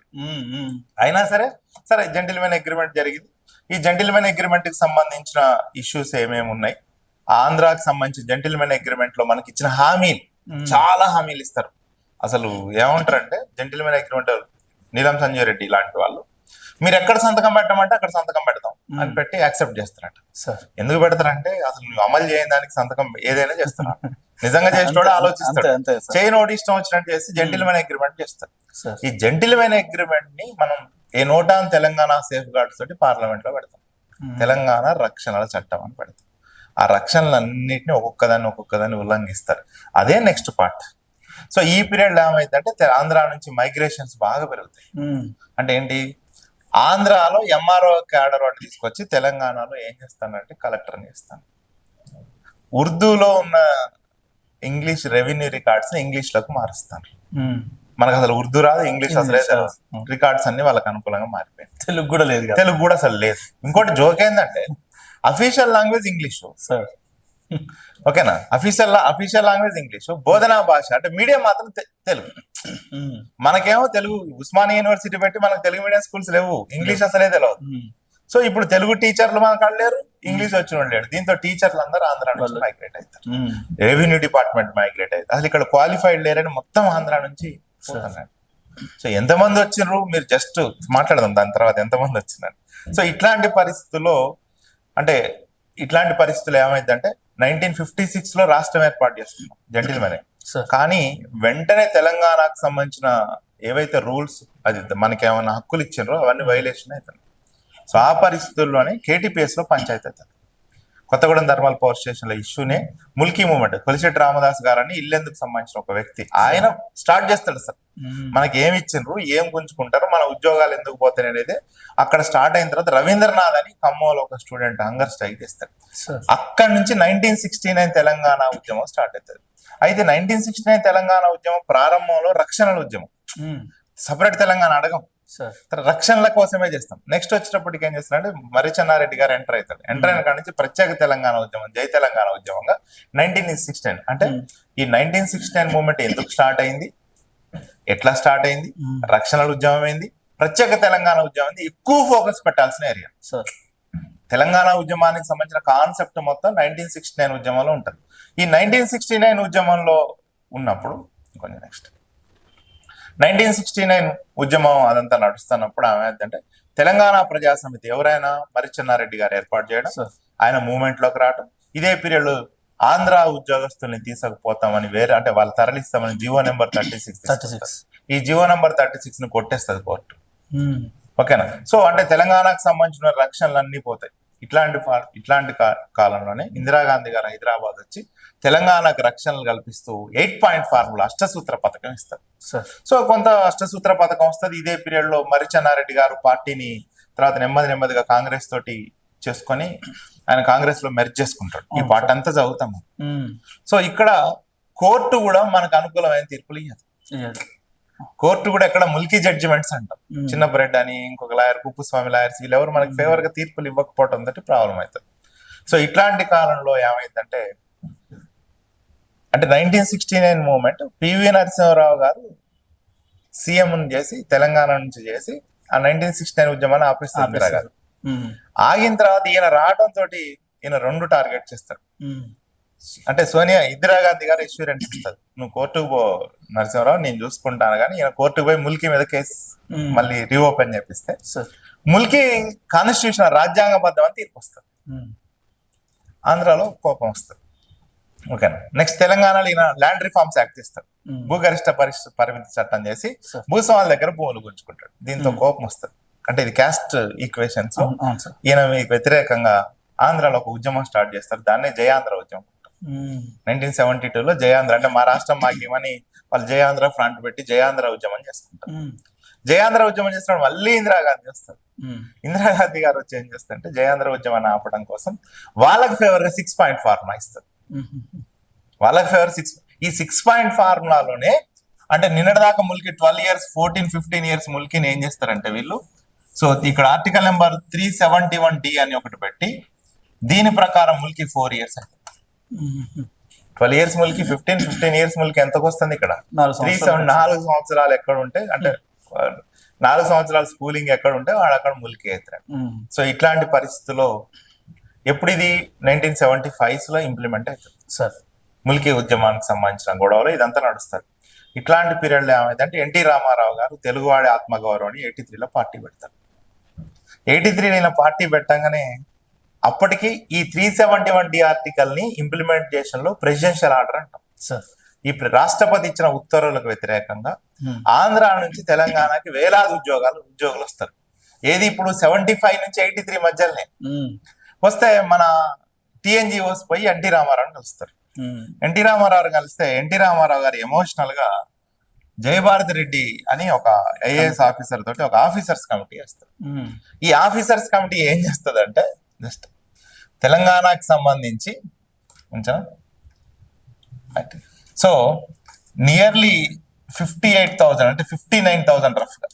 అయినా సరే జెంటిల్మెన్ అగ్రిమెంట్ జరిగింది. ఈ జెంటిల్మెన్ అగ్రిమెంట్ కి సంబంధించిన ఇష్యూస్ ఏమేమి ఉన్నాయి, ఆంధ్రాకి సంబంధించిన జెంటిల్మెన్ అగ్రిమెంట్ లో మనకి ఇచ్చిన హామీలు, చాలా హామీలు ఇస్తారు. అసలు ఏమంటారంటే జెంటిల్మెన్ అగ్రిమెంట్ నీలం సంజయ్ రెడ్డి లాంటి వాళ్ళు మీరు ఎక్కడ సంతకం పెట్టమంటే అక్కడ సంతకం పెడతాం అని పెట్టి యాక్సెప్ట్ చేస్తారట. ఎందుకు పెడతారంటే అసలు నువ్వు అమలు చేయని దానికి సంతకం ఏదైనా చేస్తున్నా, నిజంగా చేసేటోడు ఆలోచిస్తాడు. చేయని ఒకటి ఇష్టం వచ్చినట్టు చేసి జెంటిల్మెన్ అగ్రిమెంట్ చేస్తారు. ఈ జెంటిల్మెన్ అగ్రిమెంట్ ని మనం a note on Telangana safeguards తోటి పార్లమెంట్ లో పెడతాం. తెలంగాణ రక్షణల చట్టం అని పెడతాం. ఆ రక్షణలన్నింటినీ ఒక్కొక్కదాన్ని ఉల్లంఘిస్తారు. అదే నెక్స్ట్ పార్ట్. సో ఈ పీరియడ్ ఏమైందంటే ఆంధ్ర నుంచి మైగ్రేషన్స్ బాగా పెరుగుతాయి. అంటే ఏంటి, ఆంధ్రాలో ఎంఆర్ఓ క్యాడర్ వాడిని తీసుకొచ్చి తెలంగాణలో ఏం చేస్తానంటే కలెక్టర్ని చేస్తాను. ఉర్దూలో ఉన్న ఇంగ్లీష్ రెవెన్యూ రికార్డ్స్ ఇంగ్లీష్ లోకి మారుస్తాను. మనకు అసలు ఉర్దూ రాదు, ఇంగ్లీష్ అసలే రికార్డ్స్ అన్ని వాళ్ళకి అనుకూలంగా మారిపోయాయి. తెలుగు కూడా లేదు, తెలుగు కూడా అసలు లేదు. ఇంకోటి జోక్ ఏంటంటే అఫీషియల్ లాంగ్వేజ్ ఇంగ్లీష్, ఓకేనా, అఫీషియల్ లాంగ్వేజ్ ఇంగ్లీష్, బోధనా భాష అంటే మీడియం మాత్రం తెలుగు. మనకేమో తెలుగు ఉస్మానియా యూనివర్సిటీ పెట్టి మనకు తెలుగు మీడియం స్కూల్స్ లేవు, ఇంగ్లీష్ అసలే తెలియదు. సో ఇప్పుడు తెలుగు టీచర్లు మనకు లేరు, ఇంగ్లీష్ వచ్చిన లేడు. దీంతో టీచర్లు అందరూ ఆంధ్ర నుంచి మైగ్రేట్ అవుతారు, రెవెన్యూ డిపార్ట్మెంట్ మైగ్రేట్ అవుతారు. అసలు ఇక్కడ క్వాలిఫైడ్ లేరని మొత్తం ఆంధ్ర నుంచి పోతున్నారు. సో ఎంతమంది వచ్చినారు మీరు జస్ట్ మాట్లాడదాం దాని తర్వాత ఎంతమంది వచ్చినారు. సో ఇట్లాంటి పరిస్థితులు ఏమైందంటే 1956 లో రాష్ట్రం ఏర్పాటు చేసుకున్నాం జెంటిల్మెన్. కానీ వెంటనే తెలంగాణకు సంబంధించిన ఏవైతే రూల్స్ అది మనకి ఏమైనా హక్కులు ఇచ్చారో అవన్నీ వైలేషన్ అవుతాయి. సో ఆ పరిస్థితుల్లోనే కేటీపీఎస్ లో పంచాయతీ అవుతుంది. కొత్తగూడెం ధర్మల్ పవర్ స్టేషన్ లో ఇష్యూనే ముల్కీ మూమెంట్, కొలిశెట్టి రామదాస్ గారని ఇల్లెందుకు సంబంధించిన ఒక వ్యక్తి, ఆయన స్టార్ట్ చేస్తాడు. సార్ మనకి ఏమి ఇచ్చిండ్రు, ఏం గుంజుకుంటారు, మన ఉద్యోగాలు ఎందుకు పోతాయి అనేది అక్కడ స్టార్ట్ అయిన తర్వాత రవీంద్రనాథ్ అని ఖమ్మంలో ఒక స్టూడెంట్ హంగర్ స్ట్రైక్ చేస్తాడు. అక్కడి నుంచి 1969 తెలంగాణ ఉద్యమం స్టార్ట్ అవుతుంది. అయితే 1969 తెలంగాణ ఉద్యమం ప్రారంభంలో రక్షణల ఉద్యమం, సపరేట్ తెలంగాణ అడగం, రక్షణల కోసమే చేస్తాం. నెక్స్ట్ వచ్చేటప్పటికి ఏం చేస్తారంటే మర్రిచెన్నారెడ్డి గారు ఎంటర్ అవుతాడు. ఎంటర్ అయిన కాడి నుంచి ప్రత్యేక తెలంగాణ ఉద్యమం, జై తెలంగాణ ఉద్యమంగా 1969. అంటే ఈ 1969 మూవ్మెంట్ ఎందుకు స్టార్ట్ అయింది, ఎట్లా స్టార్ట్ అయింది, రక్షణల ఉద్యమం ఏంది, ప్రత్యేక తెలంగాణ ఉద్యమం ఎక్కువ ఫోకస్ పెట్టాల్సిన ఏరియా. తెలంగాణ ఉద్యమానికి సంబంధించిన కాన్సెప్ట్ మొత్తం 1969 ఉద్యమంలో ఉంటుంది. ఈ 1969 ఉద్యమంలో ఉన్నప్పుడు కొంచెం నెక్స్ట్ 1969 ఉద్యమం అదంతా నడుస్తున్నప్పుడు ఆమె ఏంటంటే తెలంగాణ ప్రజా సమితి ఎవరైనా మర్రిచెన్నారెడ్డి గారు ఏర్పాటు చేయడం, ఆయన మూవ్మెంట్ లోకి రావడం. ఇదే పీరియడ్ లో ఆంధ్ర ఉద్యోగస్తుల్ని తీసుకుపోతామని వేరే అంటే వాళ్ళు తరలిస్తామని జీవో నెంబర్ 36, ఈ జీవో నెంబర్ 36 ని కొట్టేస్తుంది కోర్టు, ఓకేనా. సో అంటే తెలంగాణకు సంబంధించిన రక్షణలన్నీ పోతాయి. ఇట్లాంటి కాలంలోనే ఇందిరాగాంధీ గారు హైదరాబాద్ వచ్చి తెలంగాణకు రక్షణలు కల్పిస్తూ 8 పాయింట్ ఫార్ములా అష్టసూత్ర పథకం ఇస్తారు. సో కొంత అష్టసూత్ర పథకం వస్తుంది. ఇదే పీరియడ్ లో మర్రిచెన్నారెడ్డి గారు పార్టీని తర్వాత నెమ్మదిగా కాంగ్రెస్ తోటి చేసుకొని ఆయన కాంగ్రెస్ లో మెర్జ్ చేసుకుంటాడు. ఈ పార్ట్ అంతా చదువుతాము. సో ఇక్కడ కోర్టు కూడా మనకు అనుకూలమైన తీర్పులు ఇవ్వదు. కోర్టు కూడా ఎక్కడ ముల్కీ జడ్జిమెంట్స్ అంటాం, చిన్న బ్రెడ్ అని ఇంకొక లాయర్ కుప్పుస్వామి లాయర్స్ వీళ్ళెవరు మనకి ఫేవర్ గా తీర్పులు ఇవ్వకపోవడం తోటి ప్రాబ్లం అవుతుంది. సో ఇట్లాంటి కాలంలో ఏమైందంటే 1969 మూమెంట్ పివి నరసింహారావు గారు సీఎం చేసి తెలంగాణ నుంచి చేసి ఆ 1969 ఉద్యమాన్ని ఆపిస్తారు ఇందిరా గారు. ఆగిన తర్వాత ఈయన రావడం తోటి ఈయన 2 టార్గెట్ చేస్తాడు. అంటే ఇందిరాగాంధీ గారు ఎష్యూరెన్స్ ఇస్తారు, నువ్వు కోర్టుకు పో నరసింహారావు, నేను చూసుకుంటాను. కానీ ఈయన కోర్టుకు పోయి ముల్కీ మీద కేసు మళ్ళీ రీఓపెన్ చేపిస్తే ముల్కీ కాన్స్టిట్యూషన్ రాజ్యాంగబద్ధం అని తీర్పు వస్తుంది. ఆంధ్రాలో కోపం వస్తుంది, ఓకేనా. నెక్స్ట్ తెలంగాణలో ఈయన ల్యాండ్ రిఫార్మ్స్ యాక్ట్ ఇస్తాడు, భూగరిష్ట పరిమితి చట్టం చేసి భూస్వాముల దగ్గర భూములు గుంజుకుంటాడు. దీంతో కోపం వస్తుంది. అంటే ఇది క్యాస్ట్ ఈక్వేషన్స్. ఈయన మీకు వ్యతిరేకంగా ఆంధ్రాలో ఒక ఉద్యమం స్టార్ట్ చేస్తారు, దాన్నే జయాంధ్ర ఉద్యమం. 1972లో జయాంధ్ర అంటే మా రాష్ట్రం మాకేమని వాళ్ళు జయాంధ్ర ఫ్రంట్ పెట్టి జయాంధ్ర ఉద్యమం చేసుకుంటారు. జయాంధ్ర ఉద్యమం చేస్తున్నాడు మళ్ళీ ఇందిరాగాంధీ వస్తారు. ఇందిరాగాంధీ గారు వచ్చి ఏం చేస్తారంటే జయాంధ్ర ఉద్యమాన్ని ఆపడం కోసం వాళ్ళకి ఫేవర్ గా 6 పాయింట్ ఫార్ములా ఇస్తారు. వాళ్ళకి ఫేవర్ ఈ 6 పాయింట్ ఫార్ములాలోనే అంటే నిన్నటిదాకా ముల్కి 12 years 14-15 years ముల్కిని ఏం చేస్తారంటే వీళ్ళు సో ఇక్కడ ఆర్టికల్ నెంబర్ 371D అని ఒకటి పెట్టి దీని ప్రకారం ముల్కి 4 years అంటే 12 years ముల్కి 15 years ముల్కి ఎంతకు వస్తుంది ఇక్కడ 4 సంవత్సరాలు ఎక్కడ ఉంటే అంటే 4 సంవత్సరాలు స్కూలింగ్ ఎక్కడ ఉంటే వాడు అక్కడ ముల్కి అవుతాడు. సో ఇట్లాంటి పరిస్థితుల్లో ఎప్పుడు ఇది 1975s లో ఇంప్లిమెంట్ అవుతుంది సార్. ముల్కీ ఉద్యమానికి సంబంధించిన గొడవలు ఇదంతా నడుస్తారు. ఇట్లాంటి పీరియడ్ లో ఏమైందంటే ఎన్టీ రామారావు గారు తెలుగువాడి ఆత్మగౌరవాన్ని 83లో పార్టీ పెడతారు. 83 పార్టీ పెట్టగానే అప్పటికి ఈ 371D ఆర్టికల్ ని ఇంప్లిమెంటేషన్ లో ప్రెసిడెన్షియల్ ఆర్డర్ అంటాం సార్. ఈ రాష్ట్రపతి ఇచ్చిన ఉత్తర్వులకు వ్యతిరేకంగా ఆంధ్ర నుంచి తెలంగాణకి వేలాది ఉద్యోగులు వస్తారు. ఏది ఇప్పుడు 75 నుంచి 83 మధ్యలోనే వస్తే మన టిఎన్జిఓస్ పోయి ఎన్టీ రామారావు కలుస్తారు. ఎన్టీ రామారావు కలిస్తే ఎన్టీ రామారావు గారు ఎమోషనల్ గా జయభారతి రెడ్డి అని ఒక ఐఏఎస్ ఆఫీసర్ తోటి ఒక ఆఫీసర్స్ కమిటీ వేస్తారు. ఈ ఆఫీసర్స్ కమిటీ ఏం చేస్తుంది అంటే జస్ట్ తెలంగాణకి సంబంధించి సో నియర్లీ 58,000 అంటే 59,000 రఫ్ గా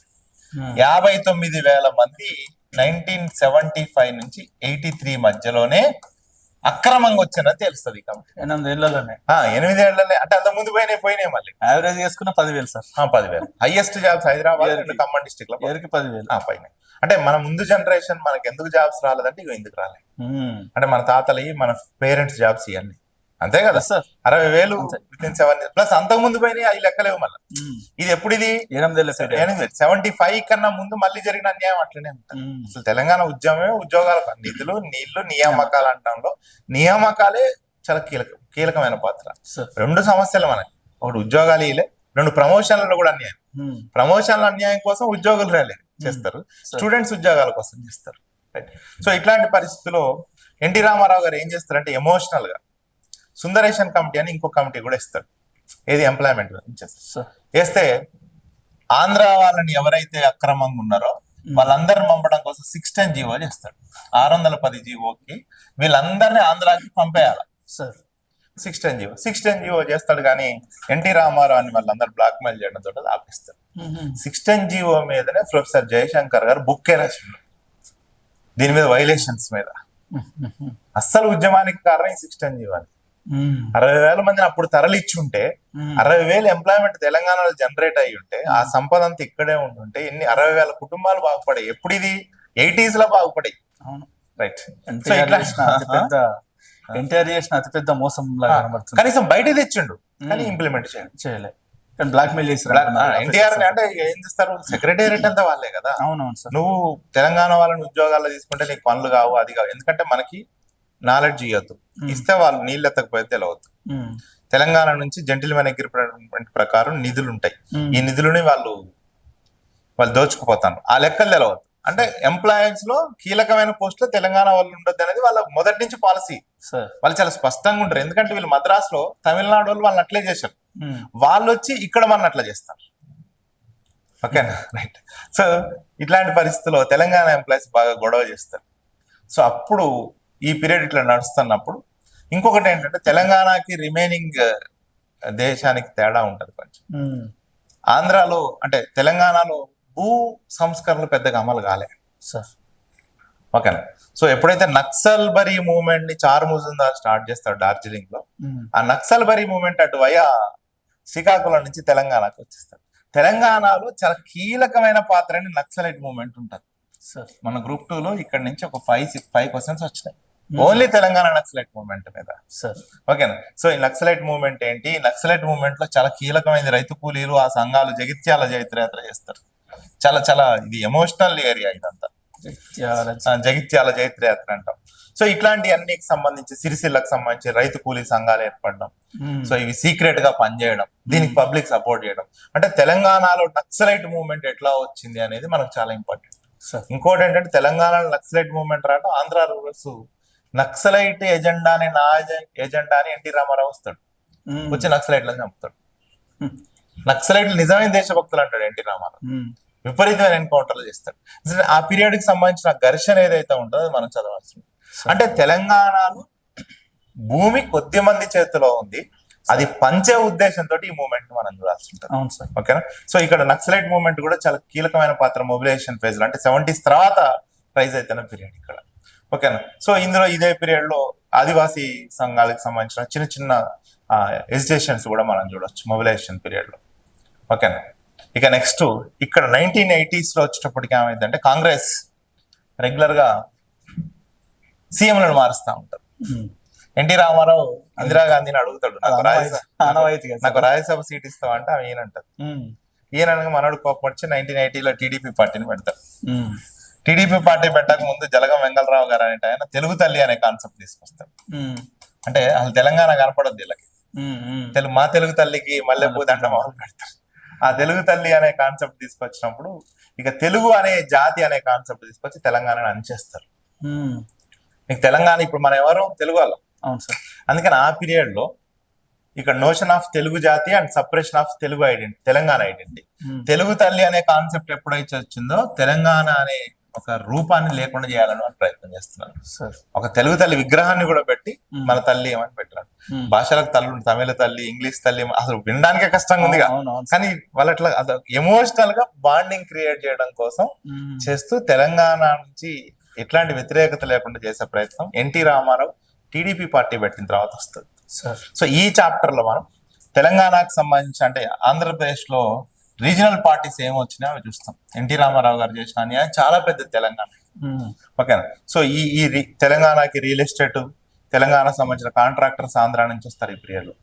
59,000 మంది 1975 నుంచి 83 మధ్యలోనే అక్రమంగా వచ్చినది తెలుస్తుంది. 8 ఏళ్లలోనే 8 ఏళ్లనే అంటే అంత ముందు పోయినాయి మళ్ళీ యావరేజ్ చేసుకున్న 10,000 sir. 10,000 highest jobs Hyderabad Khammam district లో 10,000 పైన. అంటే మన ముందు జనరేషన్ మనకి ఎందుకు జాబ్స్ రాలేదంటే ఇగో ఎందుకు రాలేదు అంటే మన తాతలవి మన పేరెంట్స్ జాబ్స్ ఇవన్నీ అంతే కదా సార్. 60,000 వితిన్ 7 years ప్లస్ అంతకు ముందు పోయినాయి అవి లెక్కలేవు మళ్ళీ. ఇది ఎప్పుడు ఇది 8 75 కన్నా ముందు మళ్ళీ జరిగిన అన్యాయం అట్లనే ఉంటుంది. అసలు తెలంగాణ ఉద్యమమే ఉద్యోగాలు నిధులు నీళ్లు నియామకాలు అంటంలో నియామకాలే చాలా కీలకమైన పాత్ర. 2 సమస్యలు మనకి, ఒకటి ఉద్యోగాలు ఇలే, 2 ప్రమోషన్లలో కూడా అన్యాయం. ప్రమోషన్ల అన్యాయం కోసం ఉద్యోగులు రాలేదు చేస్తారు, స్టూడెంట్స్ ఉద్యోగాల కోసం చేస్తారు. సో ఇట్లాంటి పరిస్థితుల్లో ఎన్టీ రామారావు గారు ఏం చేస్తారంటే ఎమోషనల్ గా సుందరేషన్ కమిటీ అని ఇంకో కమిటీ కూడా ఇస్తాడు. ఏది ఎంప్లాయ్మెంట్ వేస్తే ఆంధ్ర వాళ్ళని ఎవరైతే అక్రమంగా ఉన్నారో వాళ్ళందరిని పంపడం కోసం 610 జీవో చేస్తాడు. 610 జీవోకి వీళ్ళందరినీ ఆంధ్రాకి పంపేయాలి సార్. 610 జీవో చేస్తాడు. కానీ ఎన్టీ రామారావు అని వాళ్ళందరూ బ్లాక్ మెయిల్ చేయడం తోటి ఆపిస్తాడు. 610 జీవో మీదనే ప్రొఫెసర్ జయశంకర్ గారు బుక్ రాసిండు దీని మీద, వైలేషన్స్ మీద. అస్సలు ఉద్యమానికి కారణం ఈ 610 జీవో అని. 60,000 మందిని అప్పుడు తరలిచ్చి ఉంటే 60,000 ఎంప్లాయ్మెంట్ తెలంగాణలో జనరేట్ అయ్యి ఉంటే ఆ సంపద అంతా ఇక్కడే ఉంటుంటే ఎన్ని 60,000 కుటుంబాలు బాగుపడాయి. ఎప్పుడు ఇది 80s లో బాగుపడాయి. రైట్. సో ఇట్లా ఎన్టీఆర్ చేసిన అతిపెద్ద మోసం కనీసం బయట తెచ్చిండు కానీ ఇంప్లిమెంట్ చేయలేదు. బ్లాక్ మెయిల్ చేసి ఎన్టీఆర్ అంటే ఏం చేస్తారు, సెక్రటేరియట్ అంతా వాళ్ళే కదా. నువ్వు తెలంగాణ వాళ్ళని ఉద్యోగాల్లో తీసుకుంటే నీకు పనులు కావు, అది కావు. ఎందుకంటే మనకి నాలెడ్జ్ ఇవ్వద్దు, ఇస్తే వాళ్ళు నీళ్ళు ఎత్తకపోతే తెలవద్దు. తెలంగాణ నుంచి జెంటిల్మెన్ అగ్రిమెంట్ ప్రకారం నిధులు ఉంటాయి. ఈ నిధులని వాళ్ళు దోచుకుపోతారు, ఆ లెక్కలు తెలవద్దు. అంటే ఎంప్లాయీస్ లో కీలకమైన పోస్ట్ లో తెలంగాణ వాళ్ళు ఉండొద్దు అనేది వాళ్ళ మొదటి నుంచి పాలసీ. వాళ్ళు చాలా స్పష్టంగా ఉంటారు. ఎందుకంటే వీళ్ళు మద్రాసులో తమిళనాడు వాళ్ళు వాళ్ళని అట్లే చేశారు, వాళ్ళు వచ్చి ఇక్కడ మన అట్లా చేస్తారు. ఓకేనా, రైట్. సో ఇట్లాంటి పరిస్థితుల్లో తెలంగాణ ఎంప్లాయీస్ బాగా గొడవ చేస్తారు. సో అప్పుడు ఈ పీరియడ్ ఇట్లా నడుస్తున్నప్పుడు ఇంకొకటి ఏంటంటే తెలంగాణకి రిమైనింగ్ దేశానికి తేడా ఉంటది కొంచెం. ఆంధ్రాలో అంటే తెలంగాణలో భూ సంస్కరణలు పెద్దగా అమలు కాలే సార్. ఓకేనా. సో ఎప్పుడైతే నక్సల్ బరీ మూవ్మెంట్ ని చార్ ముజుందార్ స్టార్ట్ చేస్తాడు డార్జిలింగ్ లో, ఆ నక్సల్ బరీ మూవ్మెంట్ అటు వయా శ్రీకాకుళం నుంచి తెలంగాణకు వచ్చేస్తాడు. తెలంగాణలో చాలా కీలకమైన పాత్ర అని నక్సలైట్ మూవ్మెంట్ ఉంటుంది సార్. మన గ్రూప్ 2 లో ఇక్కడ నుంచి ఒక 5 క్వశ్చన్స్ వచ్చినాయి ఓన్లీ తెలంగాణ నక్సలైట్ మూవ్మెంట్ మీద సార్. ఓకేనా. సో ఈ నక్సలైట్ మూవ్మెంట్ ఏంటి, నక్సలైట్ మూవ్మెంట్ లో చాలా కీలకమైనది రైతు కూలీలు, ఆ సంఘాలు జగిత్యాల జైత్రయాత్ర చేస్తారు. చాలా ఇది ఎమోషనల్ ఏరియా ఇదంతా, జగిత్యాల జైత్రయాత్ర అంటాం. సో ఇట్లాంటి అన్నిటికి సంబంధించి సిరిసిల్లకు సంబంధించి రైతు కూలీ సంఘాలు ఏర్పడడం, సో ఇవి సీక్రెట్ గా పనిచేయడం, దీనికి పబ్లిక్ సపోర్ట్ చేయడం. అంటే తెలంగాణలో నక్సలైట్ మూవ్మెంట్ ఎట్లా వచ్చింది అనేది మనకు చాలా ఇంపార్టెంట్. ఇంకోటి ఏంటంటే తెలంగాణలో నక్సలైట్ మూవ్మెంట్ రావడం, ఆంధ్ర రూరల్స్ నక్సలైట్ ఎజెండా అని నా ఎజెండా అని ఎన్టీ రామారావు వస్తాడు, వచ్చి నక్సలైట్లను చంపుతాడు. నక్సలైట్లు నిజమైన దేశభక్తులు అంటాడు ఎన్టీ రామారావు, విపరీతమైన ఎన్కౌంటర్లు చేస్తాడు. ఆ పీరియడ్ కి సంబంధించిన ఘర్షణ ఏదైతే ఉంటుందో అది మనం చదవాల్సింది. అంటే తెలంగాణలో భూమి కొద్ది మంది చేతిలో ఉంది, అది పంచే ఉద్దేశంతో ఈ మూవ్మెంట్ మనం చూడాల్సి ఉంటుంది. అవును సార్. ఓకేనా. సో ఇక్కడ నక్సలైట్ మూవ్మెంట్ కూడా చాలా కీలకమైన పాత్ర మొబిలైజేషన్ ఫేజ్ లో, అంటే 70s తర్వాత రైజ్ అయితేనే పీరియడ్ ఇక్కడ. ఓకేనా. సో ఇందులో ఇదే పీరియడ్ లో ఆదివాసీ సంఘాలకు సంబంధించిన చిన్న చిన్న ఎజిటేషన్స్ కూడా మనం చూడొచ్చు మొబిలైజేషన్ పీరియడ్ లో. ఓకేనా. ఇక నెక్స్ట్ ఇక్కడ 1980s లో వచ్చేటప్పటికి ఏమైందంటే కాంగ్రెస్ రెగ్యులర్ గా సీఎంలను మారుస్తూ ఉంటారు. ఎన్టీ రామారావు ఇందిరాగాంధీని అడుగుతాడు, నాకు రాజ్యసభ సీట్ ఇస్తావు అంటే ఆమె ఈయనంటారు. ఈయనగా మనోడు కోపం వచ్చి 1980లో టీడీపీ పార్టీని పెడతారు. టీడీపీ పార్టీ పెట్టక ముందు జలగం వెంగళరావు గారు అనేట ఆయన తెలుగు తల్లి అనే కాన్సెప్ట్ తీసుకొస్తారు. అంటే అసలు తెలంగాణ కనపడదు వీళ్ళకి, మా తెలుగు తల్లికి మల్లెపూ దండ మొదలు పెడతారు. ఆ తెలుగు తల్లి అనే కాన్సెప్ట్ తీసుకొచ్చినప్పుడు ఇక తెలుగు అనే జాతి అనే కాన్సెప్ట్ తీసుకొచ్చి తెలంగాణని అంచేస్తారు. నీకు తెలంగాణ ఇప్పుడు మనం ఎవరు తెలుగు వాళ్ళం. అవును సార్. అందుకని ఆ పీరియడ్ లో ఇక్కడ నోషన్ ఆఫ్ తెలుగు జాతి and separation of Telugu identity, Telangana identity. Telugu తల్లి అనే కాన్సెప్ట్ ఎప్పుడైతే వచ్చిందో తెలంగాణ అనే ఒక రూపాన్ని లేకుండా చేయాలని ప్రయత్నం చేస్తున్నారు. ఒక తెలుగు తల్లి విగ్రహాన్ని కూడా పెట్టి మన తల్లి ఏమని పెట్టారు. భాషలకు తల్లి, తమిళ తల్లి, ఇంగ్లీష్ తల్లి, అసలు వినడానికే కష్టంగా ఉంది. కానీ వాళ్ళు అట్లా ఎమోషనల్ గా బాండింగ్ క్రియేట్ చేయడం కోసం చేస్తూ తెలంగాణ నుంచి ఎట్లాంటి వ్యతిరేకత లేకుండా చేసే ప్రయత్నం ఎన్టీ రామారావు టీడీపీ పార్టీ పెట్టిన తర్వాత వస్తుంది. సో ఈ చాప్టర్ లో మనం తెలంగాణకు సంబంధించి, అంటే ఆంధ్రప్రదేశ్ లో రీజనల్ పార్టీస్ ఏమొచ్చినా అవి చూస్తాం. ఎన్టీ రామారావు గారు చేసిన అన్యాయం చాలా పెద్ద తెలంగాణ. ఓకేనా. సో ఈ తెలంగాణకి రియల్ ఎస్టేట్, తెలంగాణ సంబంధించిన కాంట్రాక్టర్స్ ఆంధ్ర నుంచి వస్తారు. ఈ పీరియడ్ లో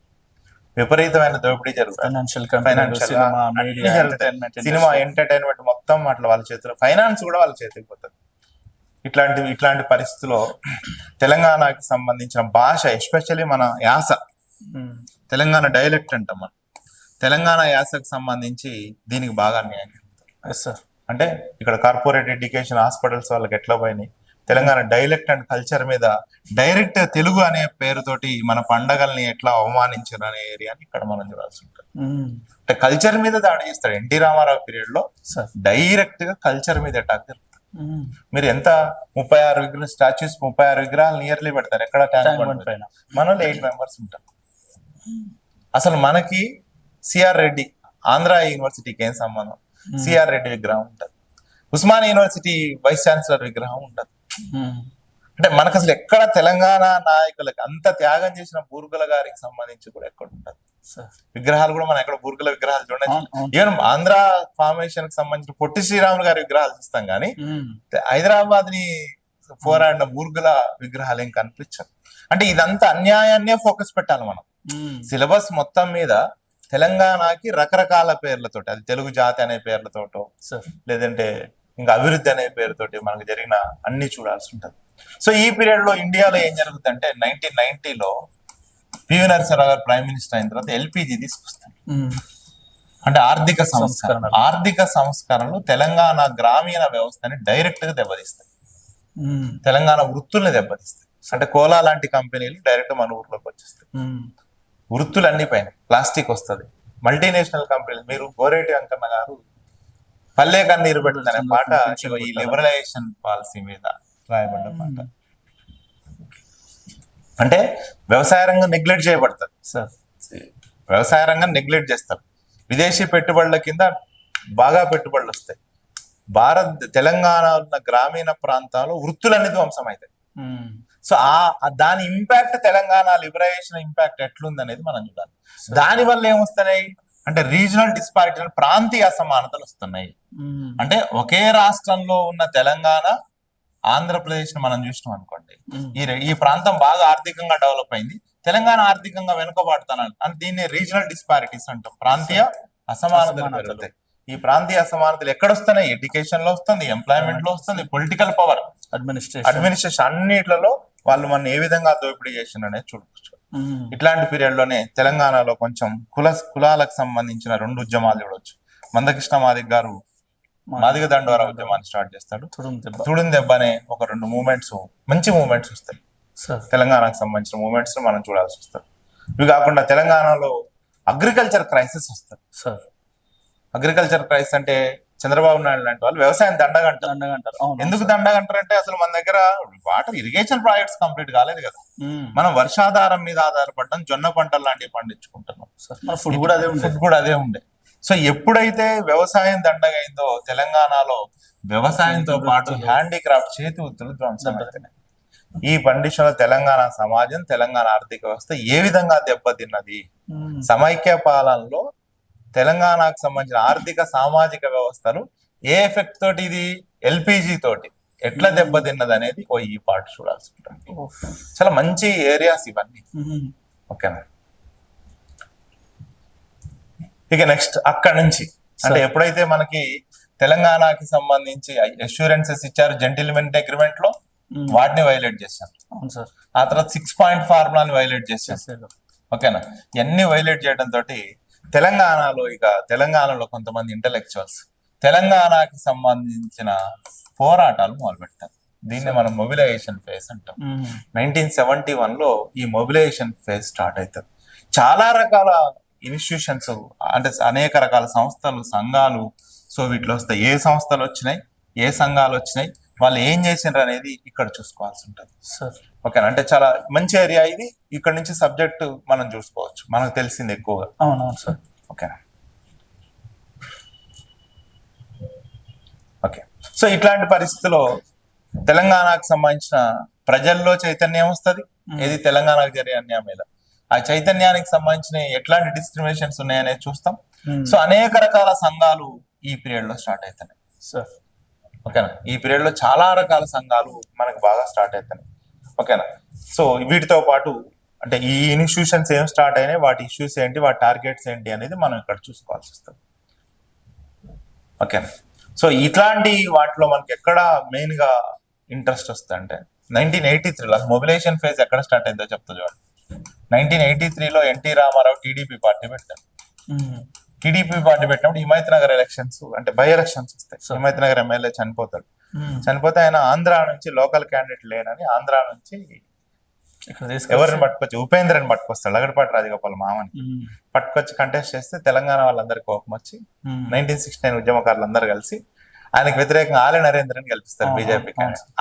విపరీతమైన దోపిడీ జరుగుతుంది. సినిమా ఎంటర్టైన్మెంట్ మొత్తం అట్లా వాళ్ళ చేతిలో, ఫైనాన్స్ కూడా వాళ్ళ చేతికి పోతుంది. ఇట్లాంటి పరిస్థితుల్లో తెలంగాణకి సంబంధించిన భాష, ఎస్పెషల్లీ మన యాస, తెలంగాణ డైలెక్ట్ అంటాం మనం, తెలంగాణ యాసకు సంబంధించి దీనికి బాగా అన్యాయం జరుగుతుంది. అంటే ఇక్కడ కార్పొరేట్ ఎడ్యుకేషన్ హాస్పిటల్స్ వాళ్ళకి ఎట్లా పోయినాయి, తెలంగాణ డైలెక్ట్ అండ్ కల్చర్ మీద డైరెక్ట్ తెలుగు అనే పేరుతోటి మన పండగల్ని ఎట్లా అవమానించారు అనే ఏరియాని ఇక్కడ మనం చూడాల్సి ఉంటుంది. అంటే కల్చర్ మీద దాడి చేస్తాడు ఎన్టీ రామారావు పీరియడ్ లో, డైరెక్ట్ గా కల్చర్ మీద అటాక్ జరుగుతుంది. మీరు ఎంత 36 విగ్రహాలు, స్టాచ్యూస్ 36 విగ్రహాలు నియర్లీ పెడతారు. ఎక్కడ ట్యాంక్ బండ్ పైన మనలో 8 మెంబర్స్ ఉంటారు. అసలు మనకి సిఆర్ రెడ్డి ఆంధ్ర యూనివర్సిటీకి ఏం సంబంధం? సిఆర్ రెడ్డి విగ్రహం ఉంటుంది. ఉస్మానియా యూనివర్సిటీ వైస్ ఛాన్సలర్ విగ్రహం ఉంటుంది. అంటే మనకు అసలు ఎక్కడ తెలంగాణ నాయకులకి అంత త్యాగం చేసిన బూర్గుల గారికి సంబంధించి కూడా ఎక్కడ ఉంటుంది విగ్రహాలు కూడా మనం ఎక్కడ బూర్గుల విగ్రహాలు చూడొచ్చు. ఈవెన్ ఆంధ్ర ఫార్మేషన్ కి సంబంధించిన పొట్టి శ్రీరాములు గారి విగ్రహాలు చూస్తాం, కానీ హైదరాబాద్ ని పోరాడిన బూర్గుల విగ్రహాలు ఏం కనిపించదు. అంటే ఇదంతా అన్యాయాన్నే ఫోకస్ పెట్టాలి మనం. సిలబస్ మొత్తం మీద తెలంగాణకి రకరకాల పేర్లతోటి, అది తెలుగు జాతి అనే పేర్లతోటో లేదంటే ఇంకా అభివృద్ధి అనే పేరుతోటి మనకు జరిగిన అన్ని చూడాల్సి ఉంటుంది. సో ఈ పీరియడ్ లో ఇండియాలో ఏం జరుగుతుందంటే 1990లో పివి నరసింహరావు గారు ప్రైమ్ మినిస్టర్ అయిన తర్వాత ఎల్పిజి తీసుకొస్తాడు. అంటే ఆర్థిక సంస్కరణలు తెలంగాణ గ్రామీణ వ్యవస్థని డైరెక్ట్ గా దెబ్బతీస్తాయి, తెలంగాణ వృత్తుల్ని దెబ్బతీస్తాయి. అంటే కోలా లాంటి కంపెనీలు డైరెక్ట్ మన ఊర్లోకి వచ్చేస్తాయి. వృత్తులు అన్ని పైన ప్లాస్టిక్ వస్తుంది. మల్టీనేషనల్ కంపెనీలు, మీరు గోరేటి వెంకన్న గారు పల్లె కన్నీరు పెడుతుందనే పాట ఈ లిబరలైజేషన్ పాలసీ మీద రాయబడ్డ పాట. అంటే వ్యవసాయ రంగం నెగ్లెక్ట్ చేయబడుతుంది. వ్యవసాయ రంగం నెగ్లెక్ట్ చేస్తారు. విదేశీ పెట్టుబడుల కింద బాగా పెట్టుబడులు వస్తాయి. తెలంగాణ ఉన్న గ్రామీణ ప్రాంతాల్లో వృత్తులన్నీ ధ్వంసం అవుతాయి. సో దాని ఇంపాక్ట్, తెలంగాణ లిబరేషన్ ఇంపాక్ట్ ఎట్లుంది అనేది మనం చూడాలి. దాని వల్ల ఏమొస్తున్నాయి అంటే రీజనల్ డిస్పారిటీ, ప్రాంతీయ అసమానతలు వస్తున్నాయి. అంటే ఒకే రాష్ట్రంలో ఉన్న తెలంగాణ, ఆంధ్రప్రదేశ్ ని మనం చూసినాం అనుకోండి, ఈ ప్రాంతం బాగా ఆర్థికంగా డెవలప్ అయింది, తెలంగాణ ఆర్థికంగా వెనుకబాటుతాను. అంటే దీన్ని రీజనల్ డిస్పారిటీస్ అంటాం, ప్రాంతీయ అసమానతలు పెరుగుతాయి. ఈ ప్రాంతీయ అసమానతలు ఎక్కడొస్తున్నాయి? ఎడ్యుకేషన్ లో వస్తుంది, ఎంప్లాయ్మెంట్ లో వస్తుంది, పొలిటికల్ పవర్, అడ్మినిస్ట్రేషన్, అన్నిట్లలో వాళ్ళు మన ఏ విధంగా దోపిడీ చేసిండ్రు అనేది చూడవచ్చు. ఇట్లాంటి పీరియడ్ లోనే తెలంగాణలో కొంచెం కులాలకు సంబంధించిన 2 ఉద్యమాలు చూడవచ్చు. మందకృష్ణ మాదిగ గారు మాదిగ దండోరా ఉద్యమాన్ని స్టార్ట్ చేస్తాడు. తుడుం దెబ్బ అనే ఒక 2 మూవ్మెంట్స్, మంచి మూవ్మెంట్స్ వస్తాయి. తెలంగాణకు సంబంధించిన మూవ్మెంట్స్ మనం చూడాల్సి వస్తుంది. ఇవి కాకుండా తెలంగాణలో అగ్రికల్చర్ క్రైసిస్ వస్తుంది. అగ్రికల్చర్ క్రైసిస్ అంటే చంద్రబాబు నాయుడు లాంటి వాళ్ళు వ్యవసాయం దండగంటారు. దండగంటారు. అవును. ఎందుకు దండగంటారంటే అసలు మన దగ్గర వాటర్ ఇరిగేషన్ ప్రాజెక్ట్స్ కంప్లీట్ కాలేదు కదా. మనం వర్షాధారం మీద ఆధారపడడం, జొన్న పంటలు లాంటివి పండించుకుంటున్నాం. మన ఫుడ్ కూడా అదే ఫుడ్ కూడా అదే ఉండే. సో ఎప్పుడైతే వ్యవసాయం దండగైందో తెలంగాణలో వ్యవసాయంతో పాటు హ్యాండీక్రాఫ్ట్ చేతి వృత్తులు ధ్వంసమవుతున్నాయి. ఈ కండిషన్ లో తెలంగాణ సమాజం, తెలంగాణ ఆర్థిక వ్యవస్థ ఏ విధంగా దెబ్బతిన్నది? సమైక్య పాలనలో తెలంగాణకు సంబంధించిన ఆర్థిక సామాజిక వ్యవస్థలు ఏ ఎఫెక్ట్ తోటి, ఇది ఎల్పిజి తోటి ఎట్లా దెబ్బతిన్నది అనేది ఈ పాట చూడాల్సి ఉంటుంది. చాలా మంచి ఏరియాస్ ఇవన్నీ. ఓకేనా? ఇక నెక్స్ట్ అక్కడ నుంచి అంటే ఎప్పుడైతే మనకి తెలంగాణకి సంబంధించి అష్యూరెన్సెస్ ఇచ్చారు జెంటిల్మెన్ అగ్రిమెంట్ లో, వాటిని వైలేట్ చేశారు. ఆ తర్వాత 6 పాయింట్ ఫార్ములాని వైలేట్ చేశారు. ఓకేనా? ఇవన్నీ వైలేట్ చేయడం తోటి తెలంగాణలో కొంతమంది ఇంటలెక్చువల్స్ తెలంగాణకి సంబంధించిన పోరాటాలు మొదలుపెట్టారు. దీన్ని మనం మొబిలైజేషన్ ఫేజ్ అంటాం. 1971 లో ఈ మొబిలైజేషన్ ఫేజ్ స్టార్ట్ అవుతుంది. చాలా రకాల ఇన్స్టిట్యూషన్స్ అంటే అనేక రకాల సంస్థలు, సంఘాలు, సో వీటిలో వస్తాయి. ఏ సంస్థలు వచ్చినాయి, ఏ సంఘాలు వచ్చినాయి, వాళ్ళు ఏం చేసిండ్రు అనేది ఇక్కడ చూసుకోవాల్సి ఉంటుంది. ఓకేనా? అంటే చాలా మంచి ఏరియా ఇది. ఇక్కడ నుంచి సబ్జెక్ట్ మనం చూసుకోవచ్చు, మనకు తెలిసింది ఎక్కువగా. అవునవును సార్. ఓకేనా? ఓకే. సో ఇట్లాంటి పరిస్థితుల్లో తెలంగాణకు సంబంధించిన ప్రజల్లో చైతన్యం వస్తుంది. ఇది తెలంగాణకు జరిగే అన్యాయం మీద. ఆ చైతన్యానికి సంబంధించిన ఎట్లాంటి డిస్క్రిమినేషన్స్ ఉన్నాయనేది చూస్తాం. సో అనేక రకాల సంఘాలు ఈ పీరియడ్ లో స్టార్ట్ అవుతున్నాయి సార్. ఓకేనా? ఈ పీరియడ్ లో చాలా రకాల సంఘాలు మనకు బాగా స్టార్ట్ అవుతున్నాయి. ఓకేనా? సో వీటితో పాటు అంటే ఈ ఇన్స్టిట్యూషన్స్ ఏం స్టార్ట్ అయినాయి, వాటి ఇష్యూస్ ఏంటి, వాటి టార్గెట్స్ ఏంటి అనేది మనం ఇక్కడ చూసుకోవాల్సి వస్తుంది. ఓకేనా? సో ఇట్లాంటి వాటిలో మనకి ఎక్కడ మెయిన్ గా ఇంట్రెస్ట్ వస్తుంది అంటే 1983లో మొబిలైజేషన్ ఫేజ్ ఎక్కడ స్టార్ట్ అయిందో చెప్తా చూడండి. 1983లో ఎన్టీ రామారావు టీడీపీ పార్టీ పెట్టారు. టీడీపీ పార్టీ పెట్టినప్పుడు హిమాయత్ నగర్ ఎలక్షన్స్ అంటే బై ఎలక్షన్స్ వస్తాయి. హిమాయత్ నగర్ ఎమ్మెల్యే చనిపోతాడు. చనిపోతే ఆయన ఆంధ్ర నుంచి లోకల్ క్యాండిడేట్ లేనని ఆంధ్ర నుంచి ఎవరిని పట్టుకొచ్చి ఉపేంద్రని పట్టుకొస్తాడు, లగడపాటి రాజగోపాల్ మామని పట్టుకొచ్చి కంటెస్ట్ చేస్తే తెలంగాణ వాళ్ళందరికీ కోపం వచ్చి 1969 ఉద్యమకారులందరూ కలిసి ఆయనకు వ్యతిరేకంగా ఆలయ నరేంద్రని గెలిపిస్తారు బీజేపీ.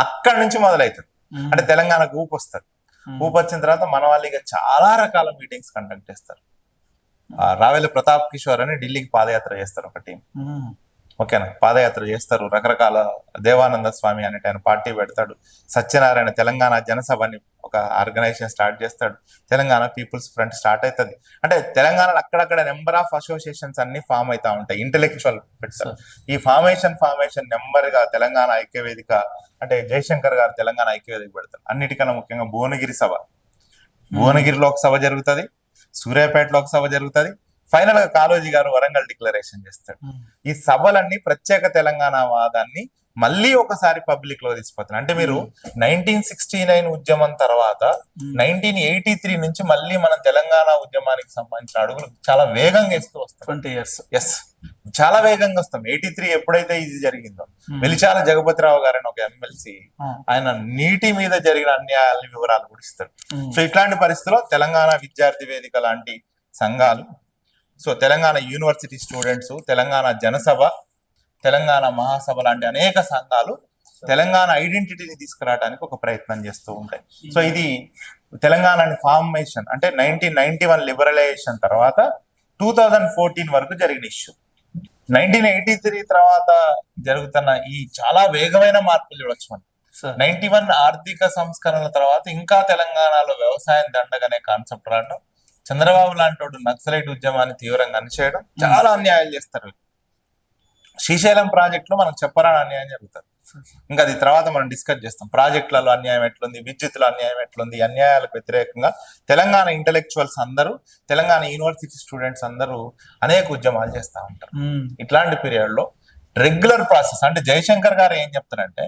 అక్కడి నుంచి మొదలవుతుంది. అంటే తెలంగాణకు ఊపు వస్తుంది. ఊపు వచ్చిన తర్వాత మన వాళ్ళు ఇక చాలా రకాల మీటింగ్స్ కండక్ట్ చేస్తారు. రావెల ప్రతాప్ కిషోర్ అని ఢిల్లీకి పాదయాత్ర చేస్తారు ఒక టీం. ఓకేనా? పాదయాత్ర చేస్తారు. రకరకాల దేవానంద స్వామి అనే ఆయన పార్టీ పెడతాడు. సత్యనారాయణ తెలంగాణ జనసభని ఒక ఆర్గనైజేషన్ స్టార్ట్ చేస్తాడు. తెలంగాణ పీపుల్స్ ఫ్రంట్ స్టార్ట్ అవుతుంది. అంటే తెలంగాణలో అక్కడక్కడ నెంబర్ ఆఫ్ అసోసియేషన్స్ అన్ని ఫామ్ అవుతా ఉంటాయి. ఇంటెలెక్చువల్ పెడతారు. ఈ ఫార్మేషన్ నెంబర్ గా తెలంగాణ ఐక్యవేదిక అంటే జయశంకర్ గారు తెలంగాణ ఐక్యవేదిక పెడతారు. అన్నిటికన్నా ముఖ్యంగా భువనగిరి సభ, భువనగిరిలో ఒక సభ జరుగుతుంది, సూర్యాపేటలో ఒక సభ జరుగుతుంది, ఫైనల్ గా కాళోజీ గారు వరంగల్ డిక్లరేషన్ చేస్తాడు. ఈ సభలన్నీ ప్రత్యేక తెలంగాణ వాదాన్ని మళ్ళీ ఒకసారి పబ్లిక్ లో తీసుకుపోతున్నారు. అంటే మీరు 1969 ఉద్యమం తర్వాత 1983 నుంచి మళ్ళీ మనం తెలంగాణ ఉద్యమానికి సంబంధించిన అడుగులు చాలా వేగంగా వేస్తూ వస్తాం. 20 years. ఎస్, చాలా వేగంగా వస్తాం. 83 ఎప్పుడైతే ఇది జరిగిందో వెలిచాల జగపతిరావు గారని ఒక ఎమ్మెల్సీ ఆయన నీటి మీద జరిగిన అన్యాయాలని వివరాలు కూడా ఇస్తాడు. సో ఇట్లాంటి పరిస్థితుల్లో తెలంగాణ విద్యార్థి వేదిక లాంటి సంఘాలు, so Telangana university students, Telangana Janasabha, Telangana Mahasabha లాంటి అనేక సంఘాలు తెలంగాణ ఐడెంటిటీని తీసుకురావడానికి ఒక ప్రయత్నం చేస్తూ ఉంటాయి. సో ఇది తెలంగాణ ఫార్మేషన్ అంటే 1991 లిబరలైజేషన్ తర్వాత 2014 వరకు జరిగిన ఇష్యూ. 1983 తర్వాత జరుగుతున్న ఈ చాలా వేగమైన మార్పులు చూడొచ్చు మనం. 91 ఆర్థిక సంస్కరణల తర్వాత ఇంకా తెలంగాణలో వ్యవసాయం దండగనే కాన్సెప్ట్ రావడం, చంద్రబాబు లాంటి వాడు నక్సలైట్ ఉద్యమాన్ని తీవ్రంగా అణిచేయడం, చాలా అన్యాయాలు చేస్తారు. శ్రీశైలం ప్రాజెక్ట్ లో మనకు చెప్పరాని అన్యాయం జరుగుతుంది. ఇంకా అది తర్వాత మనం డిస్కస్ చేస్తాం. ప్రాజెక్టులలో అన్యాయం ఎట్లుంది, విద్యుత్తులో అన్యాయం ఎట్లుంది, అన్యాయాలకు వ్యతిరేకంగా తెలంగాణ ఇంటెలెక్చువల్స్ అందరూ, తెలంగాణ యూనివర్సిటీ స్టూడెంట్స్ అందరూ అనేక ఉద్యమాలు చేస్తూ ఉంటారు. ఇట్లాంటి పీరియడ్ లో రెగ్యులర్ ప్రాసెస్ అంటే జయశంకర్ గారు ఏం చెప్తారంటే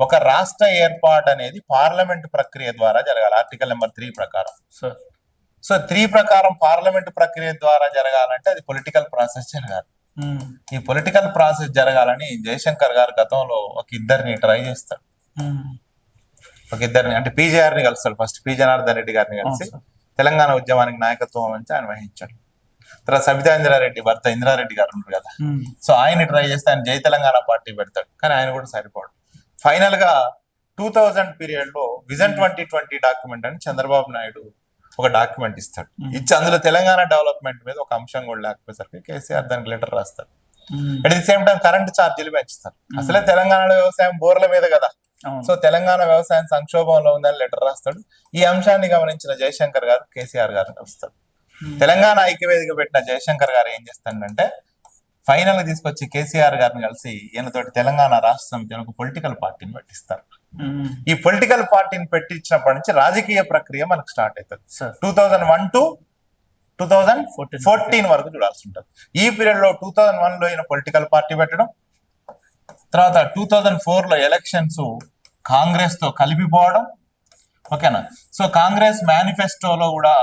ఒక రాష్ట్ర ఏర్పాటు అనేది పార్లమెంట్ ప్రక్రియ ద్వారా జరగాలి. ఆర్టికల్ నెంబర్ 3 ప్రకారం. సో 3 ప్రకారం పార్లమెంట్ ప్రక్రియ ద్వారా జరగాలంటే అది పొలిటికల్ ప్రాసెస్ జరగాలి. ఈ పొలిటికల్ ప్రాసెస్ జరగాలని జయశంకర్ గారు గతంలో ఒక ఇద్దరిని ట్రై చేస్తాడు. ఒక ఇద్దరిని అంటే పీజేఆర్ ని కలుస్తాడు. ఫస్ట్ పి జనార్దన్ రెడ్డి గారిని కలిసి తెలంగాణ ఉద్యమానికి నాయకత్వం వహించి ఆయన వహించాడు. తర్వాత సబితా ఇంద్రారెడ్డి భర్త ఇంద్రారెడ్డి గారు ఉంటారు కదా, సో ఆయన ట్రై చేస్తే ఆయన జై తెలంగాణ పార్టీ పెడతాడు, కానీ ఆయన కూడా సరిపోడు. ఫైనల్ గా 2000 పీరియడ్ లో విజన్ 2020 డాక్యుమెంట్ అని చంద్రబాబు నాయుడు ఒక డాక్యుమెంట్ ఇస్తాడు. ఇచ్చి అందులో తెలంగాణ డెవలప్మెంట్ మీద ఒక అంశం కూడా లేకపోయేసరికి కేసీఆర్ దానికి లెటర్ రాస్తాడు. At the same time current ఛార్జీలు పెంచుతారు. అసలే తెలంగాణలో వ్యవసాయం బోర్ల మీద కదా, సో తెలంగాణ వ్యవసాయం సంక్షోభంలో ఉందని లెటర్ రాస్తాడు. ఈ అంశాన్ని గమనించిన జయశంకర్ గారు కేసీఆర్ గారిని వస్తాడు. తెలంగాణ ఐక్యవేదిక పెట్టిన జయశంకర్ గారు ఏం చేస్తాడంటే ఫైనల్ గా తీసుకొచ్చి కేసీఆర్ గారిని కలిసి ఈయనతోటి తెలంగాణ రాష్ట్ర సమితి అని ఒక పొలిటికల్ పార్టీని పెట్టిస్తారు. ఈ పొలిటికల్ పార్టీని పెట్టించినప్పటి నుంచి రాజకీయ ప్రక్రియ మనకు స్టార్ట్ అవుతుంది. 2001 to 2014 వరకు చూడాల్సి ఉంటుంది. ఈ పీరియడ్ లో 2001 లో ఈయన పొలిటికల్ పార్టీ పెట్టడం, తర్వాత 2004 లో ఎలక్షన్స్ కాంగ్రెస్ తో కలిపిపోవడం. ఓకేనా, సో కాంగ్రెస్ మేనిఫెస్టోలో కూడా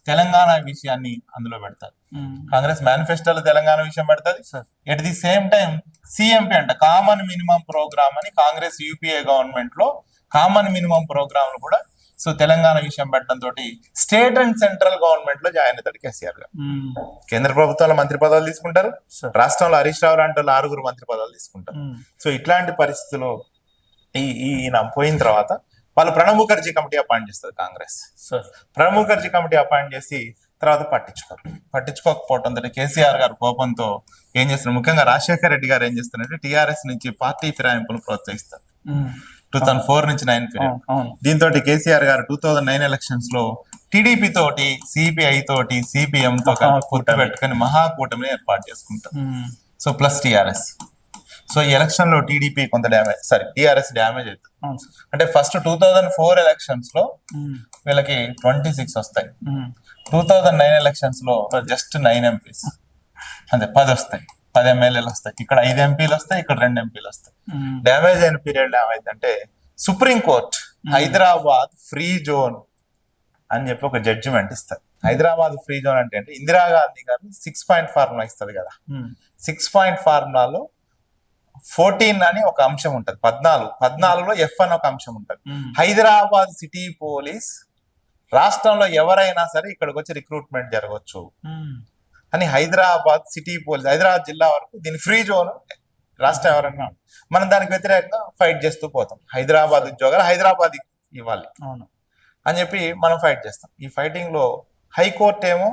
తెలంగాణ విషయాన్ని అందులో పెడతారు. కాంగ్రెస్ మేనిఫెస్టోలో తెలంగాణ విషయం పెడతాది. At the same time CMP అంట కామన్ మినిమం ప్రోగ్రామ్ అని కాంగ్రెస్ యూపీఏ గవర్నమెంట్ లో కామన్ మినిమం ప్రోగ్రామ్ కూడా సో తెలంగాణ విషయం పెట్టడం తోటి స్టేట్ అండ్ సెంట్రల్ గవర్నమెంట్ లో జాయిన్ అవుతాడు కేసీఆర్ గారు. కేంద్ర ప్రభుత్వంలో మంత్రి పదవులు తీసుకుంటారు, రాష్ట్రంలో హరీష్ రావు లాంటి 6 మంత్రి పదవులు తీసుకుంటారు. సో ఇట్లాంటి పరిస్థితుల్లో ఈయన పోయిన తర్వాత వాళ్ళు ప్రణబ్ ముఖర్జీ కమిటీ అపాయింట్ చేస్తారు కాంగ్రెస్. ప్రణబ్ ముఖర్జీ కమిటీ అపాయింట్ చేసి తర్వాత పట్టించుకోకపోవడంతో కేసీఆర్ గారు కోపంతో ఏం చేస్తున్నారు, ముఖ్యంగా రాజశేఖర రెడ్డి గారు ఏం చేస్తున్నారంటే టీఆర్ఎస్ నుంచి పార్టీ ఫిరాయింపును ప్రోత్సహిస్తారు 2004 నుంచి 9 పీరియడ్. దీంతో కేసీఆర్ గారు 2009 ఎలక్షన్స్ లో టీడీపీ తోటి సిపిఐ తోటి సిపిఎం తో పొత్తు పెట్టుకుని మహాకూటమిని ఏర్పాటు చేసుకుంటారు. So plus TRS. సో ఈ ఎలక్షన్ లో టీడీపీ కొంత టీఆర్ఎస్ డ్యామేజ్ అవుతుంది. అంటే ఫస్ట్ 2004 ఎలక్షన్స్ లో వీళ్ళకి 26 వస్తాయి, 2009 ఎలక్షన్స్ లో జస్ట్ 9 ఎంపీస్, అంటే 10 వస్తాయి, 10 ఎమ్మెల్యేలు వస్తాయి. ఇక్కడ 5 ఎంపీలు వస్తాయి, ఇక్కడ 2 ఎంపీలు వస్తాయి. డ్యామేజ్ అయిన పీరియడ్ ఏమైందంటే సుప్రీంకోర్టు హైదరాబాద్ ఫ్రీ జోన్ అని చెప్పి ఒక జడ్జిమెంట్ ఇస్తారు. హైదరాబాద్ ఫ్రీ జోన్ అంటే ఇందిరాగాంధీ గారు 6 పాయింట్ ఫార్ములా ఇస్తారు కదా, 6 పాయింట్ ఫార్ములాలో 14 అని ఒక అంశం ఉంటది, 14లో ఎఫ్ అని ఒక అంశం ఉంటది. హైదరాబాద్ సిటీ పోలీస్ రాష్ట్రంలో ఎవరైనా సరే ఇక్కడికి వచ్చి రిక్రూట్మెంట్ జరగవచ్చు అని హైదరాబాద్ సిటీ పోలీస్, హైదరాబాద్ జిల్లా వరకు దీని ఫ్రీ జోన్. రాష్ట్రం ఎవరైనా మనం దానికి వ్యతిరేకంగా ఫైట్ చేస్తూ పోతాం. హైదరాబాద్ ఉద్యోగాలు హైదరాబాద్ ఇవ్వాలి అని చెప్పి మనం ఫైట్ చేస్తాం. ఈ ఫైటింగ్ లో హైకోర్టు ఏమో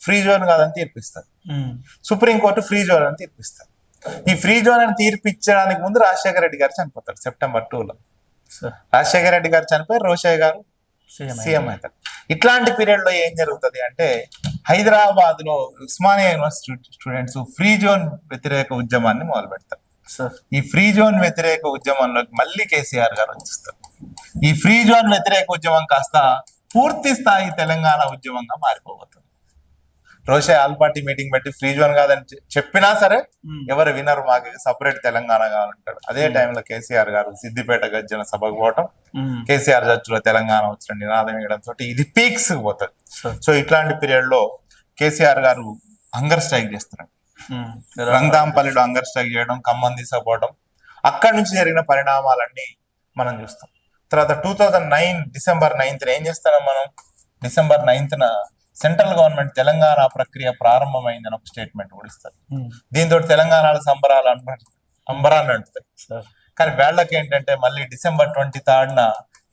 ఫ్రీ జోన్ కాదని తీర్పిస్తారు, సుప్రీంకోర్టు ఫ్రీ జోన్ అని తీర్పిస్తారు. ఈ ఫ్రీ జోన్ అని తీర్పిచ్చడానికి ముందు రాజశేఖర రెడ్డి గారు చనిపోతారు September 2లో. రాజశేఖర రెడ్డి గారు చనిపోయి రోషయ్య గారు సీఎం అవుతారు. ఇట్లాంటి పీరియడ్ లో ఏం జరుగుతుంది అంటే హైదరాబాద్ లో Osmania university students free zone వ్యతిరేక ఉద్యమాన్ని మొదలు పెడతారు. ఈ ఫ్రీ జోన్ వ్యతిరేక ఉద్యమంలోకి మళ్ళీ కేసీఆర్ గారు వచ్చేస్తారు. ఈ ఫ్రీ జోన్ వ్యతిరేక ఉద్యమం కాస్త పూర్తి స్థాయి తెలంగాణ ఉద్యమంగా మారిపోబోతుంది. రోషే ఆల్ పార్టీ మీటింగ్ పెట్టి ఫ్రీ జోన్ కాదని చెప్పినా సరే ఎవరు వినరు, మాకు సపరేట్ తెలంగాణ కావాలంటాడు. అదే టైంలో కేసీఆర్ గారు సిద్దిపేట గర్జన సభకు పోవటం, కేసీఆర్ జడ్జిలో తెలంగాణ వచ్చిన నినాదం వేయడంతో ఇది పీక్స్ పోతుంది. సో ఇట్లాంటి పీరియడ్ లో కేసీఆర్ గారు హంగర్ స్ట్రైక్ చేస్తున్నాడు. రంగదాంపల్లిలో హంగర్ స్ట్రైక్ చేయడం, ఖమ్మం తీసుకుపోవడం, అక్కడి నుంచి జరిగిన పరిణామాలన్నీ మనం చూస్తాం. తర్వాత 2009 December 9th ఏం చేస్తాం మనం, December 9th central government Telangana ప్రక్రియ ప్రారంభమైందని ఒక స్టేట్మెంట్ కూడా ఇస్తారు. దీంతో తెలంగాణలో సంబరాలు అంబరాన్ని అంటుతాయి. కానీ వేళ్ళకి ఏంటంటే మళ్ళీ December 23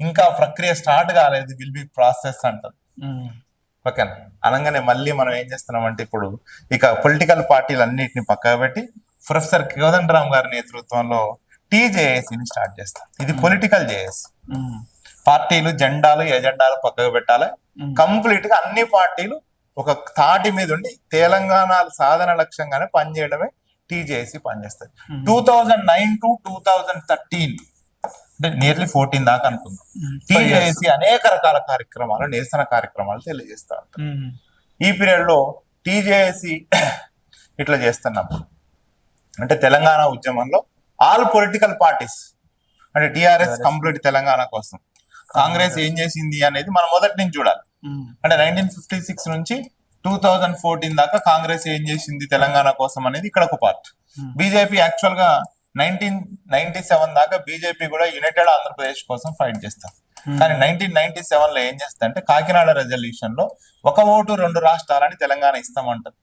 ఇంకా ప్రక్రియ స్టార్ట్ కాలేదు, విల్ బి ప్రాసెస్ అంటారు. ఓకేనా, అనగానే మళ్ళీ మనం ఏం చేస్తున్నామంటే ఇప్పుడు ఇక పొలిటికల్ పార్టీలు అన్నిటిని పక్కకు పెట్టి ప్రొఫెసర్ కోదండరామ్ గారి నేతృత్వంలో టీజేఏసీని స్టార్ట్ చేస్తాం. ఇది పొలిటికల్ జేఏసీ. పార్టీలు జెండాలు ఎజెండాలు పక్కకు పెట్టాలి. కంప్లీట్ గా అన్ని పార్టీలు ఒక తాటి మీద ఉండి తెలంగాణ సాధన లక్ష్యంగానే పనిచేయడమే టీజేఏసీ పనిచేస్తుంది. 2009 to 2013 అంటే నియర్లీ 14 దాకా అనుకుందాం. టీజేఏసీ అనేక రకాల కార్యక్రమాలు, నిరసన కార్యక్రమాలు తెలియజేస్తా ఉంటారు. ఈ పీరియడ్ లో టీజేఏసీ ఇట్లా చేస్తున్నాం అంటే తెలంగాణ ఉద్యమంలో ఆల్ పొలిటికల్ పార్టీస్ అంటే టిఆర్ఎస్ కంప్లీట్ తెలంగాణ కోసం, కాంగ్రెస్ ఏం చేసింది అనేది మనం మొదటి నుంచి చూడాలి. అంటే 1956 నుంచి 2014 దాకా కాంగ్రెస్ ఏం చేసింది తెలంగాణ కోసం అనేది ఇక్కడ ఒక పార్ట్. బీజేపీ యాక్చువల్ గా 1997 దాకా బీజేపీ కూడా యునైటెడ్ ఆంధ్రప్రదేశ్ కోసం ఫైట్ చేస్తారు. కానీ 1997 లో ఏం చేస్తుందంటే కాకినాడ రెజల్యూషన్ లో ఒక ఓటు 2 రాష్ట్రాలని తెలంగాణ ఇస్తామంటారు.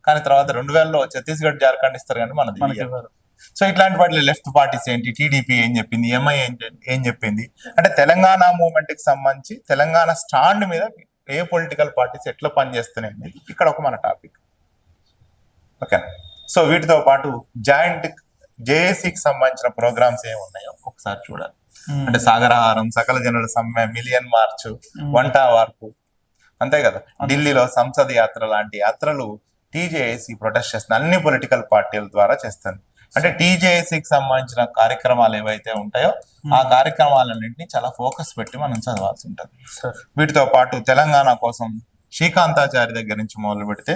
కానీ తర్వాత 2000లో ఛత్తీస్గఢ్ జార్ఖండ్ ఇస్తారు కానీ మనది ఇయ్యరు. సో ఇట్లాంటి వాటిలో లెఫ్ట్ పార్టీస్ ఏంటి, టీడీపీ ఏం చెప్పింది, ఎంఐ ఏం చెప్పింది అంటే తెలంగాణ మూవ్మెంట్ కి సంబంధించి తెలంగాణ స్టాండ్ మీద ఏ పొలిటికల్ పార్టీస్ ఎట్లా పనిచేస్తున్నాయి అనేది ఇక్కడ ఒక మన టాపిక్. ఓకే, సో వీటితో పాటు జాయింట్ జేఏసీకి సంబంధించిన ప్రోగ్రామ్స్ ఏమి ఉన్నాయో ఒకసారి చూడాలి. అంటే సాగరహారం, సకల జనుల సమ్మె, మిలియన్ మార్చ్, వంట వార్పు, అంతే కదా. ఢిల్లీలో సంసద్ యాత్ర లాంటి యాత్రలు టీజేఏసీ ప్రొటెస్ట్ చేస్తుంది, అన్ని పొలిటికల్ పార్టీల ద్వారా చేస్తుంది. అంటే టీజేఏసీకి సంబంధించిన కార్యక్రమాలు ఏవైతే ఉంటాయో ఆ కార్యక్రమాలన్నింటినీ చాలా ఫోకస్ పెట్టి మనం చదవాల్సి ఉంటుంది. వీటితో పాటు తెలంగాణ కోసం శ్రీకాంతాచారి దగ్గర నుంచి మొదలు పెడితే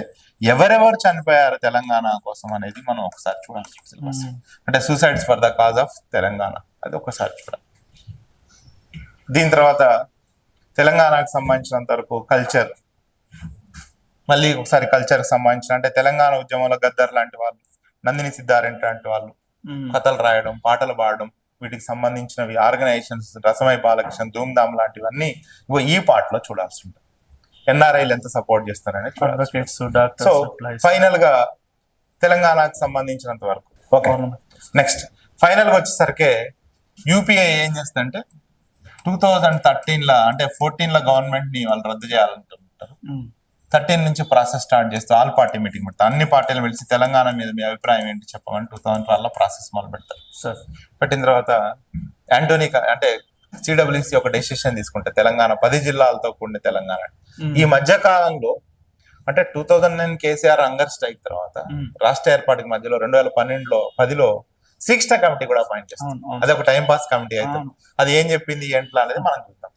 ఎవరెవరు చనిపోయారు తెలంగాణ కోసం అనేది మనం ఒకసారి చూడాలి సిలబస్. అంటే suicides for the cause of Telangana అది ఒకసారి చూడాలి. దీని తర్వాత తెలంగాణకు సంబంధించినంత వరకు కల్చర్, మళ్ళీ ఒకసారి కల్చర్ సంబంధించిన అంటే తెలంగాణ ఉద్యమంలో గద్దర్ లాంటి వాళ్ళు, నందిని సిద్ధారెడ్డి లాంటి వాళ్ళు కథలు రాయడం, పాటలు పాడడం, వీటికి సంబంధించినవి ఆర్గనైజేషన్స్, రసమై బాలకృష్ణ, ధూమ్ధామ్ లాంటివన్నీ ఈ పాటలో చూడాల్సి ఉంటుంది. ఎన్ఆర్ఐలు ఎంత సపోర్ట్ చేస్తారనేది చూడాలి. సో ఫైనల్ గా తెలంగాణకు సంబంధించినంత వరకు ఓకే. నెక్స్ట్ ఫైనల్ గా వచ్చేసరికి యూపీఐ ఏం చేస్తుందంటే 2013 అంటే 14 గవర్నమెంట్ ని వాళ్ళు రద్దు చేయాలంటుంటారు. 13 నుంచి ప్రాసెస్ స్టార్ట్ చేస్తూ ఆల్ పార్టీ మీటింగ్ పెడతారు. అన్ని పార్టీలు పిలిచి తెలంగాణ మీద మీ అభిప్రాయం ఏంటి చెప్పమని 2012 ప్రాసెస్ మొదలు పెడతారు. పెట్టిన తర్వాత యాంటోనీ అంటే సిడబ్ల్యూసి ఒక డెసిషన్ తీసుకుంటే తెలంగాణ 10 జిల్లాలతో కూడిన తెలంగాణ. ఈ మధ్య కాలంలో అంటే 2009 కేసీఆర్ హంగర్ స్ట్రైక్ తర్వాత రాష్ట్ర ఏర్పాటుకి మధ్యలో 2010లో శిక్షణ కమిటీ కూడా అపాయింట్ చేస్తాం. అది ఒక టైం పాస్ కమిటీ అయితే అది ఏం చెప్పింది ఏంట్లా అనేది మనం చూద్దాం.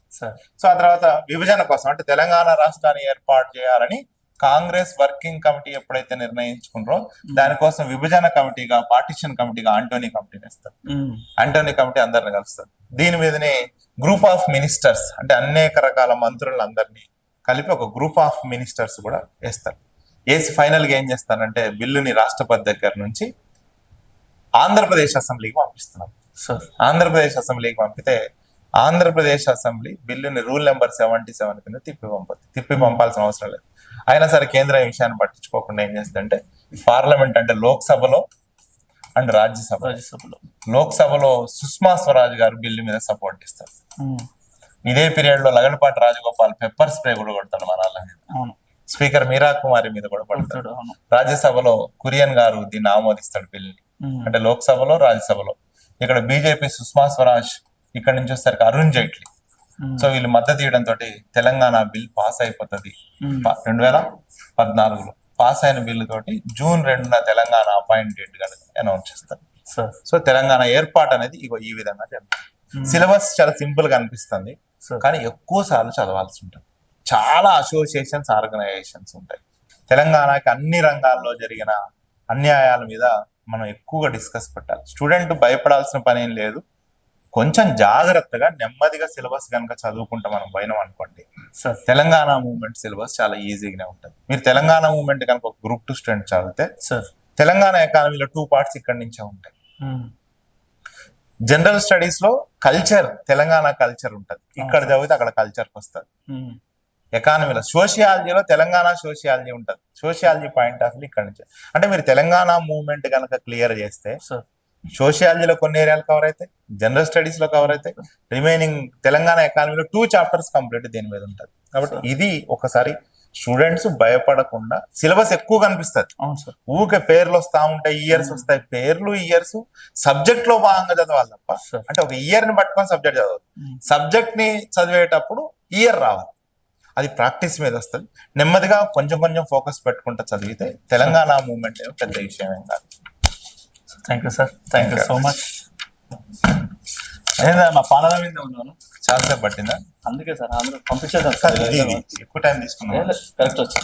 సో ఆ తర్వాత విభజన కోసం అంటే తెలంగాణ రాష్ట్రాన్ని ఏర్పాటు చేయాలని కాంగ్రెస్ వర్కింగ్ కమిటీ ఎప్పుడైతే నిర్ణయించుకున్నారో దానికోసం విభజన కమిటీగా, పార్టిషన్ కమిటీగా ఆంటోనీ కమిటీని వేస్తారు. ఆంటోనీ కమిటీ అందరిని కలుస్తారు. దీని మీదనే గ్రూప్ ఆఫ్ మినిస్టర్స్ అంటే అనేక రకాల మంత్రులందరినీ కలిపి ఒక గ్రూప్ ఆఫ్ మినిస్టర్స్ కూడా వేస్తారు. వేసి ఫైనల్ గా ఏం చేస్తారంటే బిల్లుని రాష్ట్రపతి దగ్గర నుంచి ఆంధ్రప్రదేశ్ అసెంబ్లీకి పంపిస్తున్నారు. ఆంధ్రప్రదేశ్ అసెంబ్లీకి పంపితే ఆంధ్రప్రదేశ్ అసెంబ్లీ బిల్లుని రూల్ నెంబర్ 77 కింద తిప్పి పంపాల్సిన అవసరం లేదు. అయినా సరే కేంద్రం ఈ విషయాన్ని పట్టించుకోకుండా ఏం చేస్తుందంటే పార్లమెంట్ అంటే లోక్సభలో అండ్ రాజ్యసభలో లోక్సభలో సుష్మా స్వరాజ్ గారు బిల్లు మీద సపోర్ట్ ఇస్తారు. ఇదే పీరియడ్ లో లగడపాటి రాజగోపాల్ పెప్పర్ స్ప్రే కూడా కొడతాడు మన వాళ్ళ మీద. స్పీకర్ మీరా కుమారి మీద కూడా పడతాడు. రాజ్యసభలో కురియన్ గారు దీన్ని ఆమోదిస్తాడు బిల్లుని. అంటే లోక్సభలో, రాజ్యసభలో. ఇక్కడ బీజేపీ సుష్మా స్వరాజ్, ఇక్కడ నుంచి వచ్చేసరికి అరుణ్ జైట్లీ. సో వీళ్ళు మద్దతు ఇవ్వడంతో తెలంగాణ బిల్ పాస్ అయిపోతుంది. 2014లో పాస్ అయిన బిల్లు తోటి June 2న తెలంగాణ అపాయింట్ డేట్ గా అనౌన్స్ చేస్తారు. సో తెలంగాణ ఏర్పాటు అనేది ఈ విధంగా జరుగుతుంది. సిలబస్ చాలా సింపుల్ గా అనిపిస్తుంది కానీ ఎక్కువ సార్లు చదవాల్సి ఉంటుంది. చాలా అసోసియేషన్స్, ఆర్గనైజేషన్స్ ఉంటాయి. తెలంగాణకి అన్ని రంగాల్లో జరిగిన అన్యాయాల మీద మనం ఎక్కువగా డిస్కస్ పెట్టాలి. స్టూడెంట్ భయపడాల్సిన పని ఏం లేదు. కొంచెం జాగ్రత్తగా నెమ్మదిగా సిలబస్ కనుక చదువుకుంటాం మనం పోయినాం అనుకోండి, తెలంగాణ మూవ్మెంట్ సిలబస్ చాలా ఈజీగానే ఉంటుంది. మీరు తెలంగాణ మూవ్మెంట్ కనుక ఒక గ్రూప్ 2 స్టూడెంట్ చదివితే తెలంగాణ ఎకానమీలో 2 పార్ట్స్ ఇక్కడి నుంచే ఉంటాయి. జనరల్ స్టడీస్ లో కల్చర్, తెలంగాణ కల్చర్ ఉంటుంది. ఇక్కడ చదివితే అక్కడ కల్చర్కి వస్తుంది. ఎకానమీలో సోషియాలజీలో తెలంగాణ సోషియాలజీ ఉంటుంది. సోషియాలజీ పాయింట్ ఆఫ్ వ్యూ ఇక్కడ నుంచి. అంటే మీరు తెలంగాణ మూవ్మెంట్ కనుక క్లియర్ చేస్తే సోషియాలజీలో కొన్ని ఏరియాలు కవర్ అవుతాయి, జనరల్ స్టడీస్ లో కవర్ అవుతాయి. రిమైనింగ్ తెలంగాణ ఎకానమీలో 2 చాప్టర్స్ కంప్లీట్ దీని మీద ఉంటుంది. కాబట్టి ఇది ఒకసారి స్టూడెంట్స్ భయపడకుండా, సిలబస్ ఎక్కువ కనిపిస్తుంది. ఊకే పేర్లు వస్తా ఉంటాయి, ఇయర్స్ వస్తాయి. పేర్లు, ఇయర్స్ సబ్జెక్ట్ లో భాగంగా చదవాలి తప్ప అంటే ఒక ఇయర్ ని పట్టుకొని సబ్జెక్ట్ చదవదు. సబ్జెక్ట్ ని చదివేటప్పుడు ఇయర్ రావాలి. అది ప్రాక్టీస్ మీద వస్తుంది. నెమ్మదిగా కొంచెం కొంచెం ఫోకస్ పెట్టుకుంటా చదివితే తెలంగాణ మూవ్మెంట్ పెద్ద విషయం ఏం కాదు. Thank you sir, thank you so much. మా పాలన మీద ఉన్నాను, చాలాసేపు పట్టిందా? అందుకే సార్ అందరూ పంపించేద్దాం సార్. ఎక్కువ టైం తీసుకున్నాను. కరెక్ట్ వచ్చి